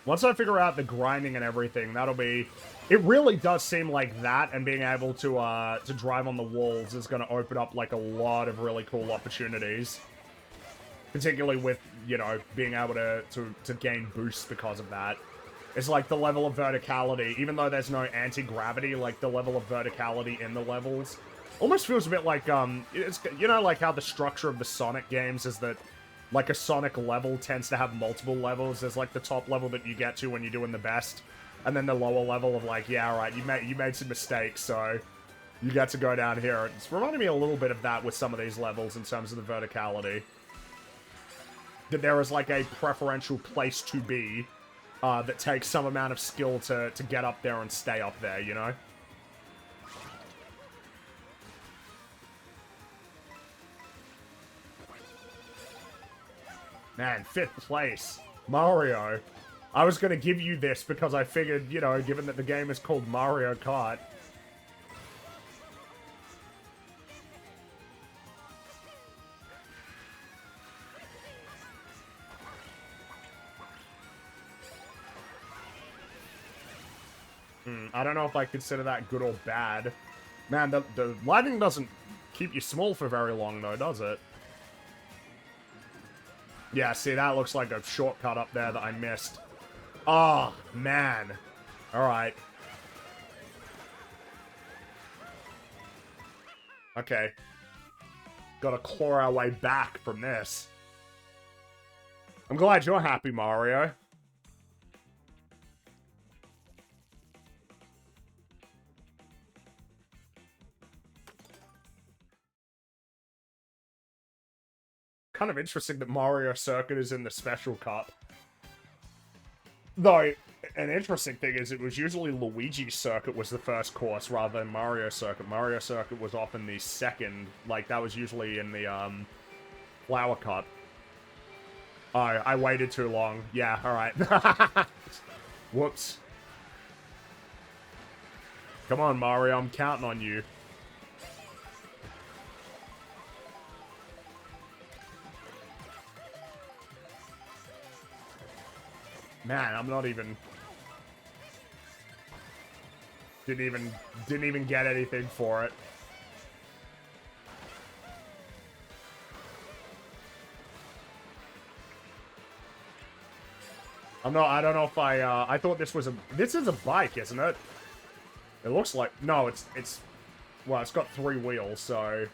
A: Once I figure out the grinding and everything, that'll be... It really does seem like that, and being able to drive on the walls is going to open up, like, a lot of really cool opportunities. Particularly with, you know, being able to gain boosts because of that. It's like the level of verticality, even though there's no anti-gravity, like, the level of verticality in the levels almost feels a bit like, it's, you know, like how the structure of the Sonic games is that, like, a Sonic level tends to have multiple levels. There's, like, the top level that you get to when you're doing the best, and then the lower level of, like, yeah, alright, you made some mistakes, so you get to go down here. It's reminding me a little bit of that with some of these levels in terms of the verticality. That there is, like, a preferential place to be that takes some amount of skill to get up there and stay up there, you know? Man, 5th place. Mario. I was gonna give you this because I figured, you know, given that the game is called Mario Kart. I don't know if I consider that good or bad. Man, the lighting doesn't keep you small for very long, though, does it? Yeah, see, that looks like a shortcut up there that I missed. Oh, man. Alright. Okay. Gotta claw our way back from this. I'm glad you're happy, Mario. Kind of interesting that Mario Circuit is in the Special Cup. Though, an interesting thing is it was usually Luigi Circuit was the first course rather than Mario Circuit. Mario Circuit was often the second. Like, that was usually in the, Flower Cup. Oh, I waited too long. Yeah, alright. Whoops. Come on, Mario, I'm counting on you. Man, I'm not even... Didn't even get anything for it. I don't know if I thought this was this is a bike, isn't it? It looks like, no, it's, well, it's got 3 wheels, so.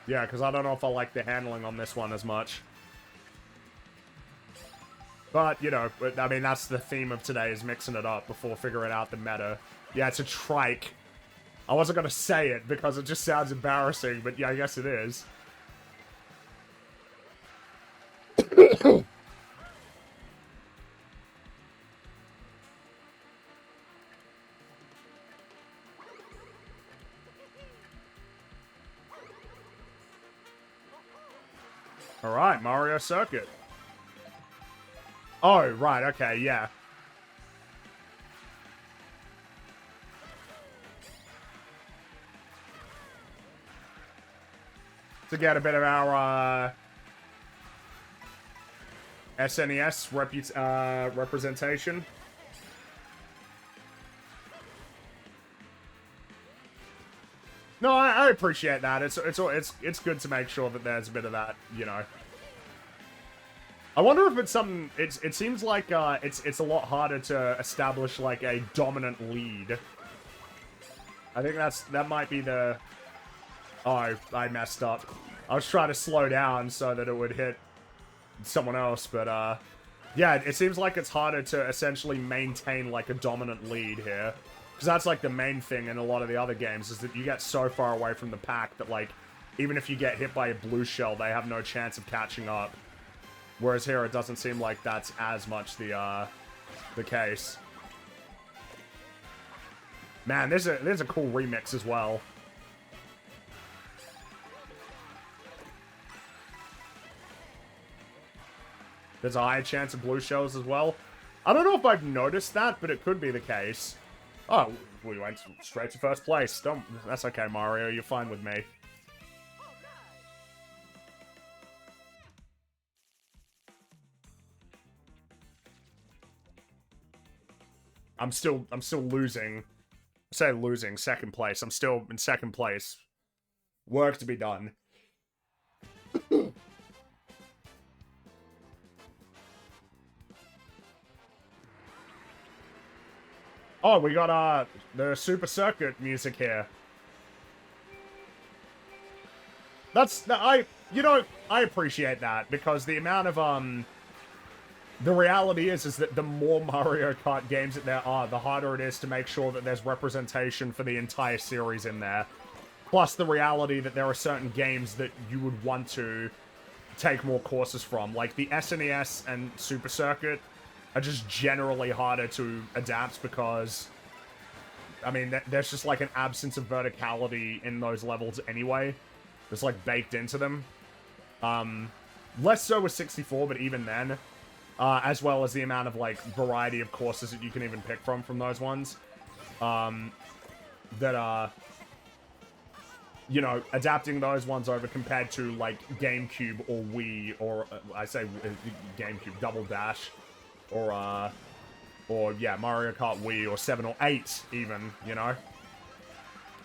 A: Yeah, because I don't know if I like the handling on this one as much. But, you know, I mean, that's the theme of today, is mixing it up before figuring out the meta. Yeah, it's a trike. I wasn't going to say it because it just sounds embarrassing, but yeah, I guess it is. Alright, Mario Circuit. Oh, right, okay, yeah. To get a bit of our, SNES representation. No, I appreciate that. It's good to make sure that there's a bit of that, you know. I wonder if it's something. It seems like it's a lot harder to establish like a dominant lead. I think that might be the. Oh, I messed up. I was trying to slow down so that it would hit someone else, but yeah, it seems like it's harder to essentially maintain like a dominant lead here. Because that's, like, the main thing in a lot of the other games, is that you get so far away from the pack that, like, even if you get hit by a blue shell, they have no chance of catching up. Whereas here, it doesn't seem like that's as much the case. Man, there's a cool remix as well. There's a higher chance of blue shells as well. I don't know if I've noticed that, but it could be the case. Oh, we went straight to first place. That's okay, Mario. You're fine with me. I'm still losing. Say losing, second place. I'm still in second place. Work to be done. Oh, we got the Super Circuit music here. I appreciate that, because the amount of the reality is that the more Mario Kart games that there are, the harder it is to make sure that there's representation for the entire series in there. Plus the reality that there are certain games that you would want to take more courses from. Like the SNES and Super Circuit are just generally harder to adapt because, I mean, there's just like an absence of verticality in those levels anyway. It's like baked into them. Less so with 64, but even then. As well as the amount of, like, variety of courses that you can even pick from those ones. That are, you know, adapting those ones over compared to, like, GameCube or Wii, or, I say GameCube, Double Dash, or, yeah, Mario Kart Wii, or 7 or 8, even, you know?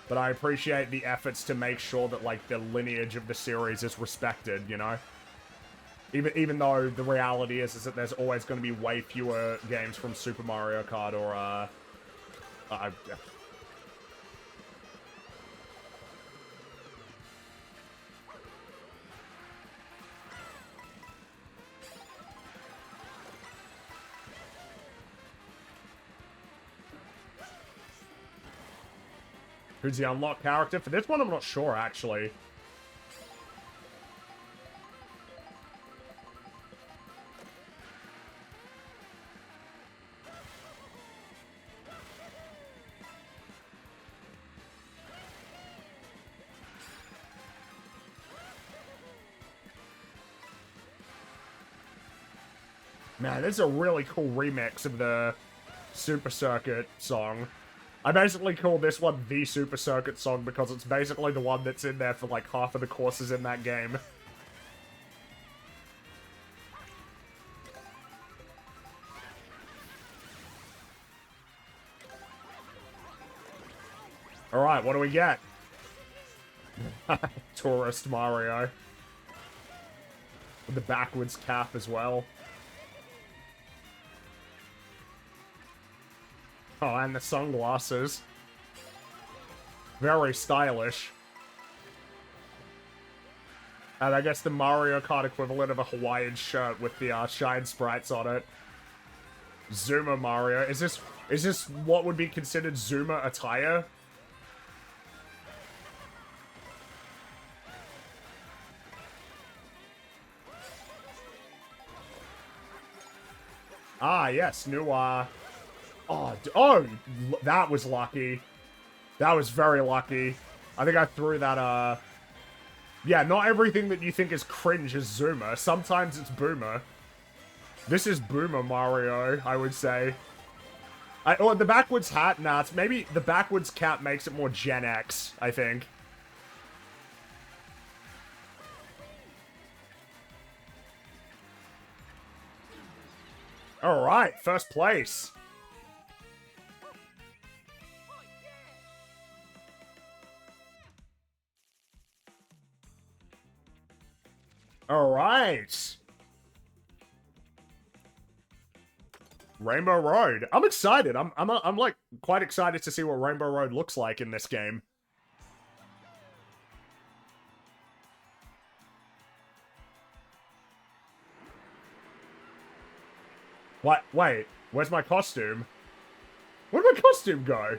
A: But I appreciate the efforts to make sure that, like, the lineage of the series is respected, you know? Even though the reality is that there's always going to be way fewer games from Super Mario Kart or, Who's the unlocked character? For this one, I'm not sure, actually. Man, this is a really cool remix of the Super Circuit song. I basically call this one the Super Circuit song because it's basically the one that's in there for like half of the courses in that game. Alright, what do we get? Tourist Mario. With the backwards cap as well. Oh, and the sunglasses. Very stylish. And I guess the Mario Kart equivalent of a Hawaiian shirt with the shine sprites on it. Zuma Mario. Is this what would be considered Zuma attire? Ah, yes, new, oh, that was lucky. That was very lucky. I think I threw that, yeah, not everything that you think is cringe is Zuma. Sometimes it's Boomer. This is Boomer Mario, I would say. Oh, the backwards hat? Nah, it's maybe the backwards cap makes it more Gen X, I think. Alright, first place. Alright. Rainbow Road. I'm excited. I'm like quite excited to see what Rainbow Road looks like in this game. What? Wait, where's my costume? Where'd my costume go?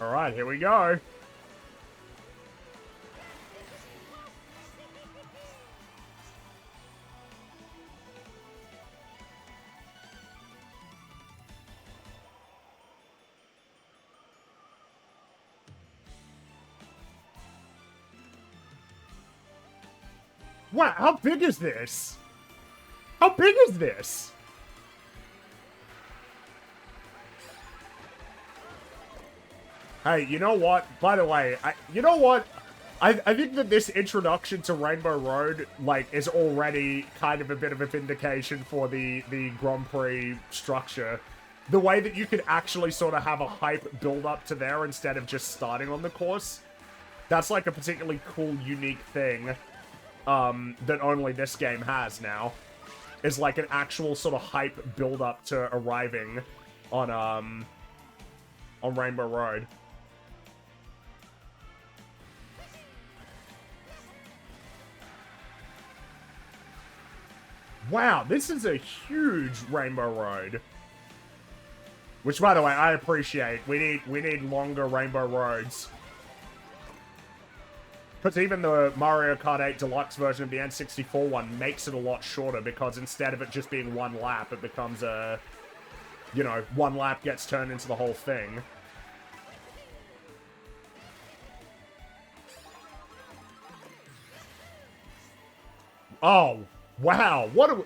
A: Alright, here we go. Wow, how big is this? How big is this? Hey, you know what? By the way, you know what? I think that this introduction to Rainbow Road, like, is already kind of a bit of a vindication for the Grand Prix structure. The way that you could actually sort of have a hype build-up to there instead of just starting on the course. That's, like, a particularly cool, unique thing. That only this game has now, is like an actual sort of hype build-up to arriving on Rainbow Road. Wow, this is a huge Rainbow Road. Which, by the way, I appreciate. We need longer Rainbow Roads. Because even the Mario Kart 8 Deluxe version of the N64 one makes it a lot shorter, because instead of it just being one lap, it becomes a, you know, one lap gets turned into the whole thing. Oh, wow, what a...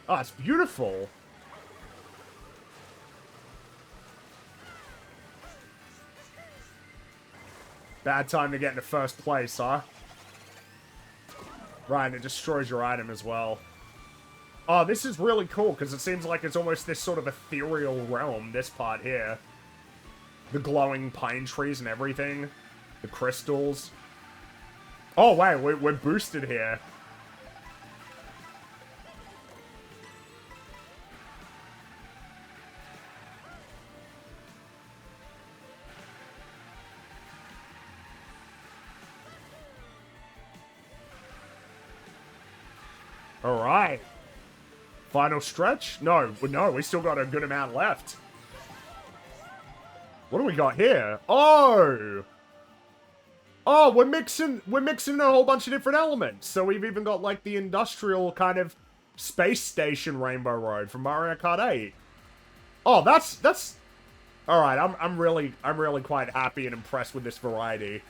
A: Oh, it's beautiful. Bad time to get into first place, huh? Right, and it destroys your item as well. Oh, this is really cool, because it seems like it's almost this sort of ethereal realm, this part here. The glowing pine trees and everything. The crystals. Oh, wait, we're boosted here. Alright. Final stretch? No, we still got a good amount left. What do we got here? Oh! Oh, we're mixing a whole bunch of different elements. So we've even got, like, the industrial kind of space station Rainbow Road from Mario Kart 8. Oh, that's... Alright, I'm really quite happy and impressed with this variety.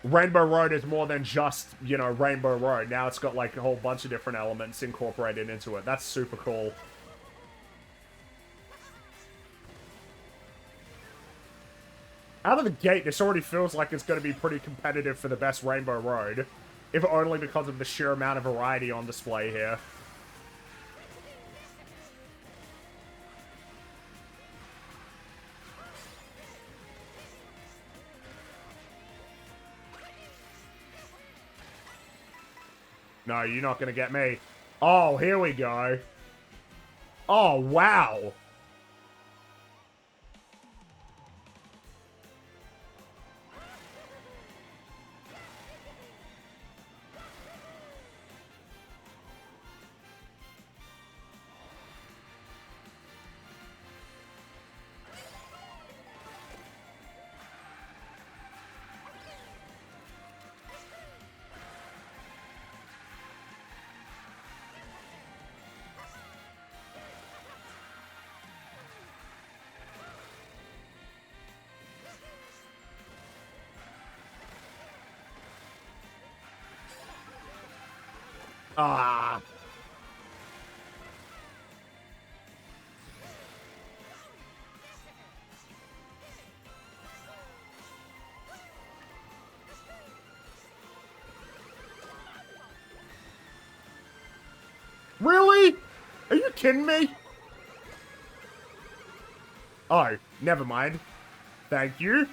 A: Rainbow Road is more than just, you know, Rainbow Road. Now it's got, like, a whole bunch of different elements incorporated into it. That's super cool. Out of the gate, this already feels like it's going to be pretty competitive for the best Rainbow Road. If only because of the sheer amount of variety on display here. No, you're not gonna get me. Oh, here we go. Oh, wow. Ah. Really? Are you kidding me? Oh, never mind. Thank you.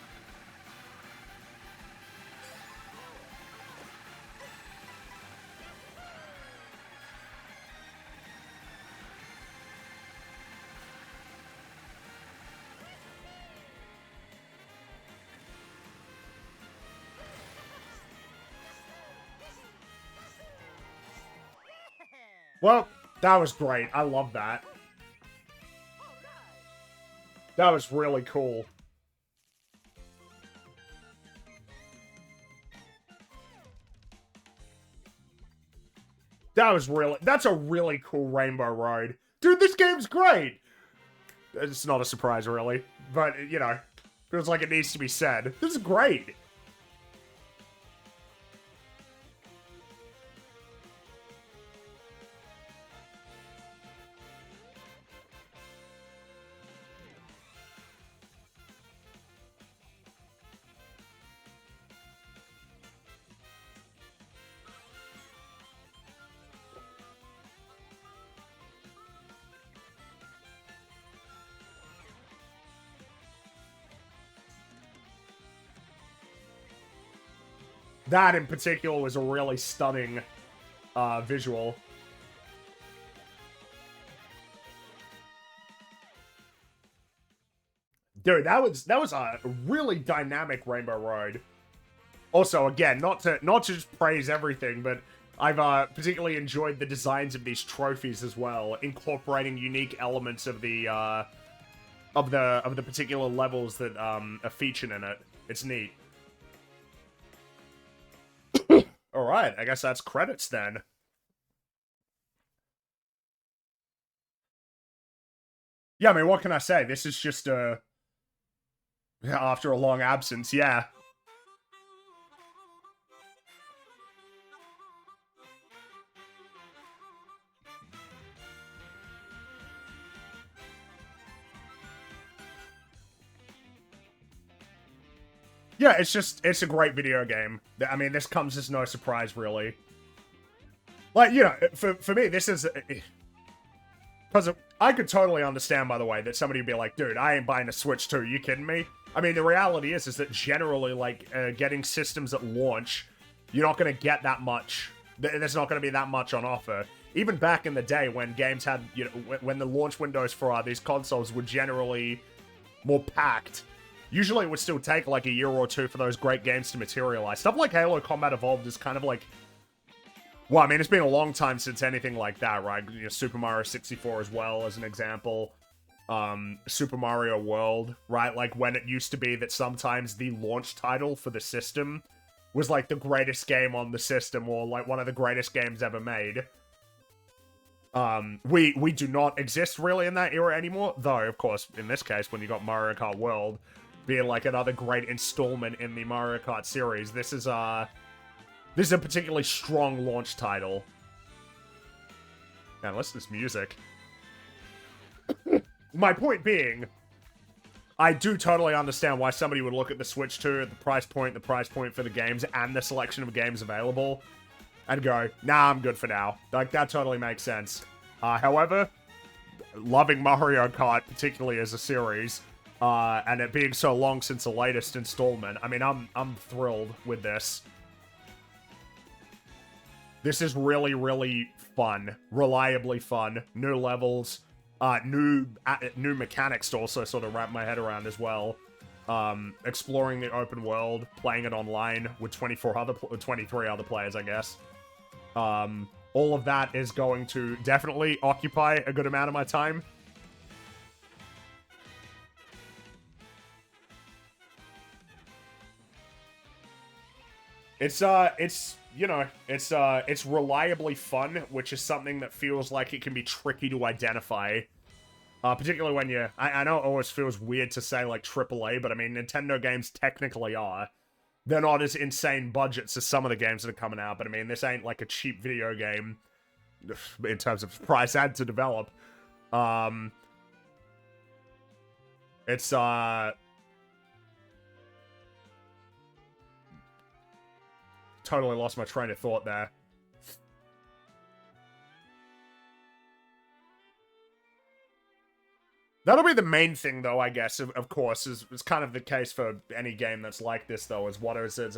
A: Well, that was great. I love that. That was really cool. That's a really cool Rainbow Road. Dude, this game's great! It's not a surprise, really. But, you know, feels like it needs to be said. This is great! That, in particular, was a really stunning visual. Dude, that was a really dynamic Rainbow Road. Also, again, not to just praise everything, but I've particularly enjoyed the designs of these trophies as well, incorporating unique elements of the particular levels that are featured in it. It's neat. All right, I guess that's credits then. Yeah, I mean, what can I say? This is just after a long absence, yeah. Yeah, it's a great video game. I mean, this comes as no surprise, really. Like, you know, for me, this is... Because I could totally understand, by the way, that somebody would be like, dude, I ain't buying a Switch 2, you kidding me? I mean, the reality is that generally, like, getting systems at launch, you're not going to get that much. There's not going to be that much on offer. Even back in the day when games had, you know, when the launch windows for these consoles were generally more packed, usually it would still take like a year or two for those great games to materialize. Stuff like Halo Combat Evolved is kind of like... Well, I mean, it's been a long time since anything like that, right? You know, Super Mario 64 as well, as an example. Super Mario World, right? Like, when it used to be that sometimes the launch title for the system was, like, the greatest game on the system, or, like, one of the greatest games ever made. We do not exist, really, in that era anymore. Though, of course, in this case, when you got Mario Kart World being, like, another great installment in the Mario Kart series, this is a particularly strong launch title. Man, listen to this music. My point being, I do totally understand why somebody would look at the Switch 2 at the price point for the games, and the selection of games available, and go, nah, I'm good for now. Like, that totally makes sense. However, loving Mario Kart, particularly as a series, and it being so long since the latest installment, I mean, I'm thrilled with this. This is really, really fun. Reliably fun. New levels. New mechanics to also sort of wrap my head around as well. Exploring the open world. Playing it online with 23 other players, I guess. All of that is going to definitely occupy a good amount of my time. It's you know, it's reliably fun, which is something that feels like it can be tricky to identify. Particularly when you... I know it always feels weird to say, like, AAA, but I mean, Nintendo games technically are. They're not as insane budgets as some of the games that are coming out, but I mean, this ain't, like, a cheap video game in terms of price and to develop. It's, totally lost my train of thought there. That'll be the main thing, though, I guess, of course, is kind of the case for any game that's like this, though, is what's it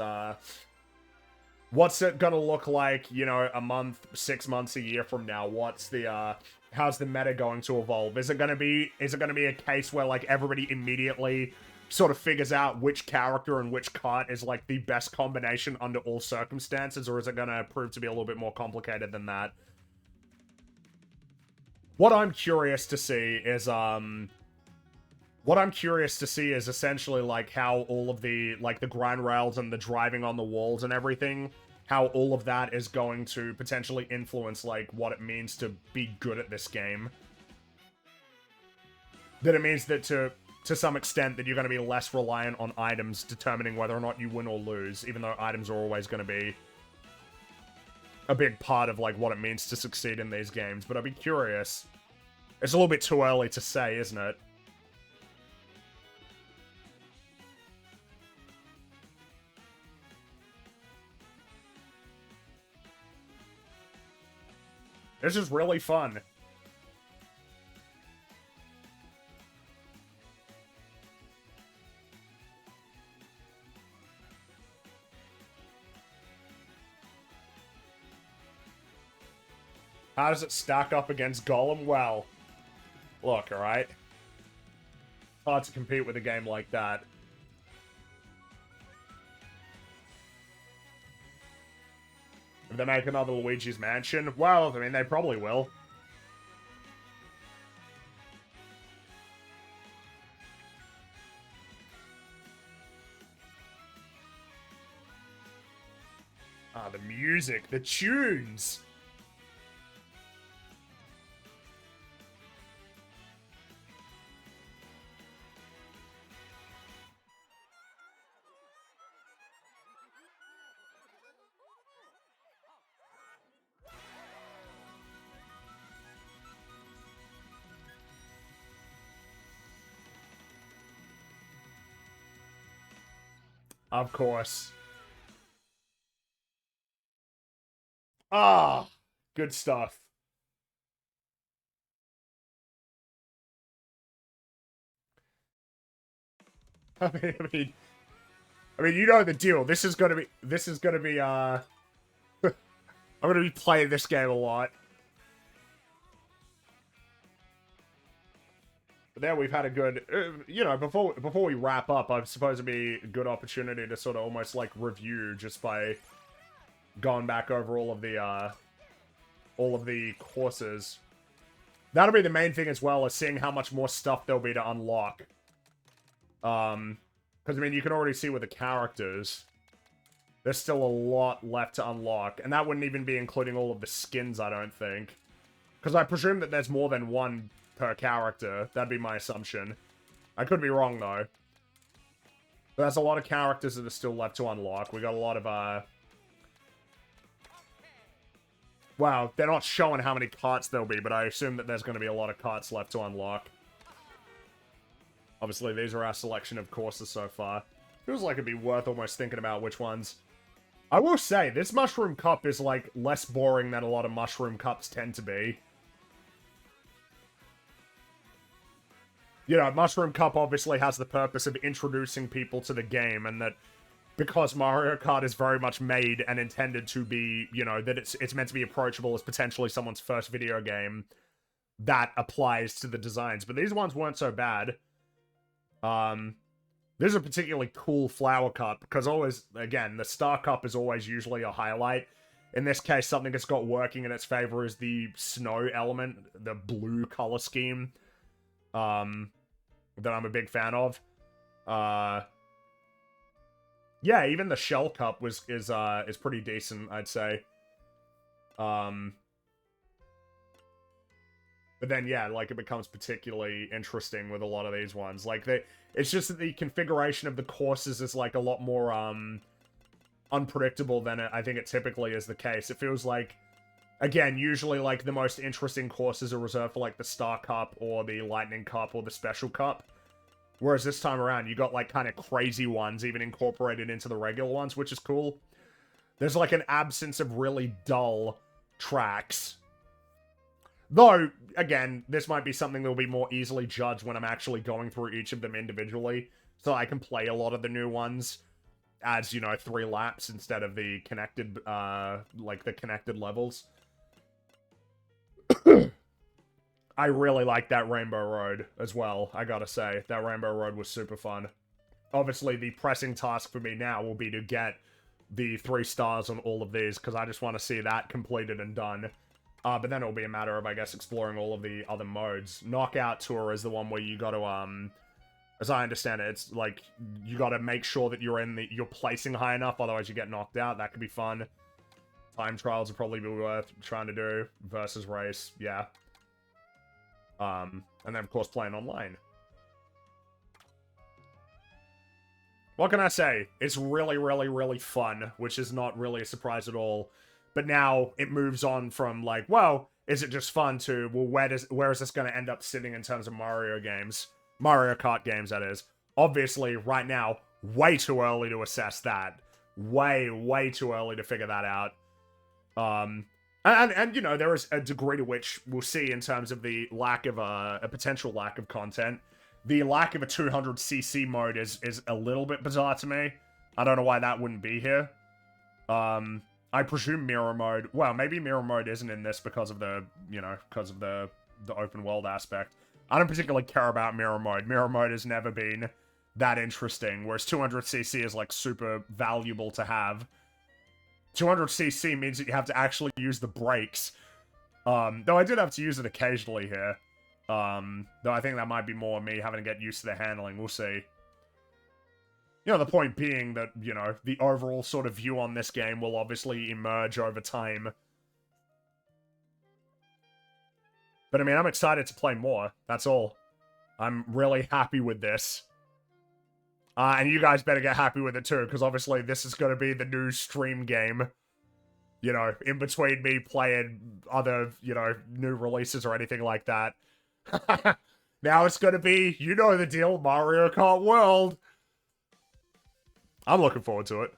A: gonna look like, you know, a month, 6 months, a year from now? What's the, how's the meta going to evolve? Is it gonna be a case where, like, everybody immediately sort of figures out which character and which cart is, like, the best combination under all circumstances, or is it gonna prove to be a little bit more complicated than that? What I'm curious to see is, what I'm curious to see is essentially, like, how all of the, like, the grind rails and the driving on the walls and everything, how all of that is going to potentially influence, like, what it means to be good at this game. That it means that to some extent that you're going to be less reliant on items determining whether or not you win or lose, even though items are always going to be a big part of, like, what it means to succeed in these games. But I'd be curious. It's a little bit too early to say, isn't it? This is really fun. How does it stack up against Golem? Well, look, alright? Hard to compete with a game like that. If they make another Luigi's Mansion, well, I mean, they probably will. Ah, the music, the tunes! Of course. Ah, good stuff. I mean, you know the deal. This is gonna be, I'm gonna be playing this game a lot. But there we've had a good, you know, before we wrap up, I suppose it'd be a good opportunity to sort of almost, like, review just by going back over all of the courses. That'll be the main thing as well, as seeing how much more stuff there'll be to unlock. Because, I mean, you can already see with the characters, there's still a lot left to unlock. And that wouldn't even be including all of the skins, I don't think. Because I presume that there's more than one per character. That'd be my assumption. I could be wrong, though. But there's a lot of characters that are still left to unlock. We got a lot of, wow, they're not showing how many carts there'll be, but I assume that there's going to be a lot of carts left to unlock. Obviously, these are our selection of courses so far. Feels like it'd be worth almost thinking about which ones. I will say, this Mushroom Cup is, like, less boring than a lot of Mushroom Cups tend to be. You know, Mushroom Cup obviously has the purpose of introducing people to the game, and that because Mario Kart is very much made and intended to be, you know, that it's meant to be approachable as potentially someone's first video game, that applies to the designs. But these ones weren't so bad. This is a particularly cool flower cup, because always, again, the Star Cup is always usually a highlight. In this case, something that's got working in its favor is the snow element, the blue color scheme, that I'm a big fan of. Yeah, even the Shell Cup is pretty decent, I'd say. But then, yeah, like, it becomes particularly interesting with a lot of these ones. Like, it's just that the configuration of the courses is, like, a lot more, unpredictable than I think it typically is the case. It feels like, again, usually, like, the most interesting courses are reserved for, like, the Star Cup or the Lightning Cup or the Special Cup. Whereas this time around, you got, like, kind of crazy ones even incorporated into the regular ones, which is cool. There's, like, an absence of really dull tracks. Though, again, this might be something that will be more easily judged when I'm actually going through each of them individually, so I can play a lot of the new ones as, you know, 3 laps instead of the connected, like, the connected levels. I really like that Rainbow Road as well, I gotta say. That Rainbow Road was super fun. Obviously, the pressing task for me now will be to get the 3 stars on all of these, because I just want to see that completed and done. But then it'll be a matter of, I guess, exploring all of the other modes. Knockout Tour is the one where you got to, as I understand it, it's like, you got to make sure that you're placing high enough, otherwise you get knocked out. That could be fun. Time trials would probably be worth trying to do. Versus race, yeah. And then, of course, playing online. What can I say? It's really, really, really fun, which is not really a surprise at all. But now it moves on from like, well, is it just fun to, well, where is this going to end up sitting in terms of Mario games? Mario Kart games, that is. Obviously, right now, way too early to assess that. Way, way too early to figure that out. And you know, there is a degree to which we'll see in terms of the lack of, a potential lack of content. The lack of a 200cc mode is a little bit bizarre to me. I don't know why that wouldn't be here. I presume mirror mode... Well, maybe mirror mode isn't in this because of the, you know, because of the open world aspect. I don't particularly care about mirror mode. Mirror mode has never been that interesting, whereas 200cc is, like, super valuable to have. 200cc means that you have to actually use the brakes. Though I did have to use it occasionally here. Though I think that might be more me having to get used to the handling. We'll see. You know, the point being that, you know, the overall sort of view on this game will obviously emerge over time. But, I mean, I'm excited to play more. That's all. I'm really happy with this. And you guys better get happy with it too, because obviously this is going to be the new stream game. You know, in between me playing other, you know, new releases or anything like that. Now it's going to be, you know the deal, Mario Kart World. I'm looking forward to it.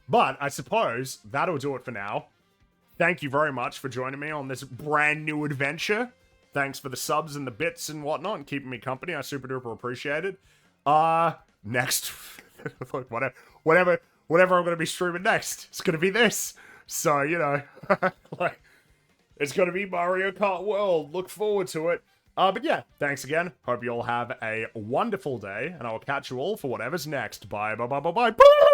A: But I suppose that'll do it for now. Thank you very much for joining me on this brand new adventure. Thanks for the subs and the bits and whatnot and keeping me company. I super duper appreciate it. Next, whatever I'm going to be streaming next, it's going to be this. So, you know, like, it's going to be Mario Kart World. Look forward to it. But yeah, thanks again. Hope you all have a wonderful day, and I will catch you all for whatever's next. Bye, bye, bye, bye, bye.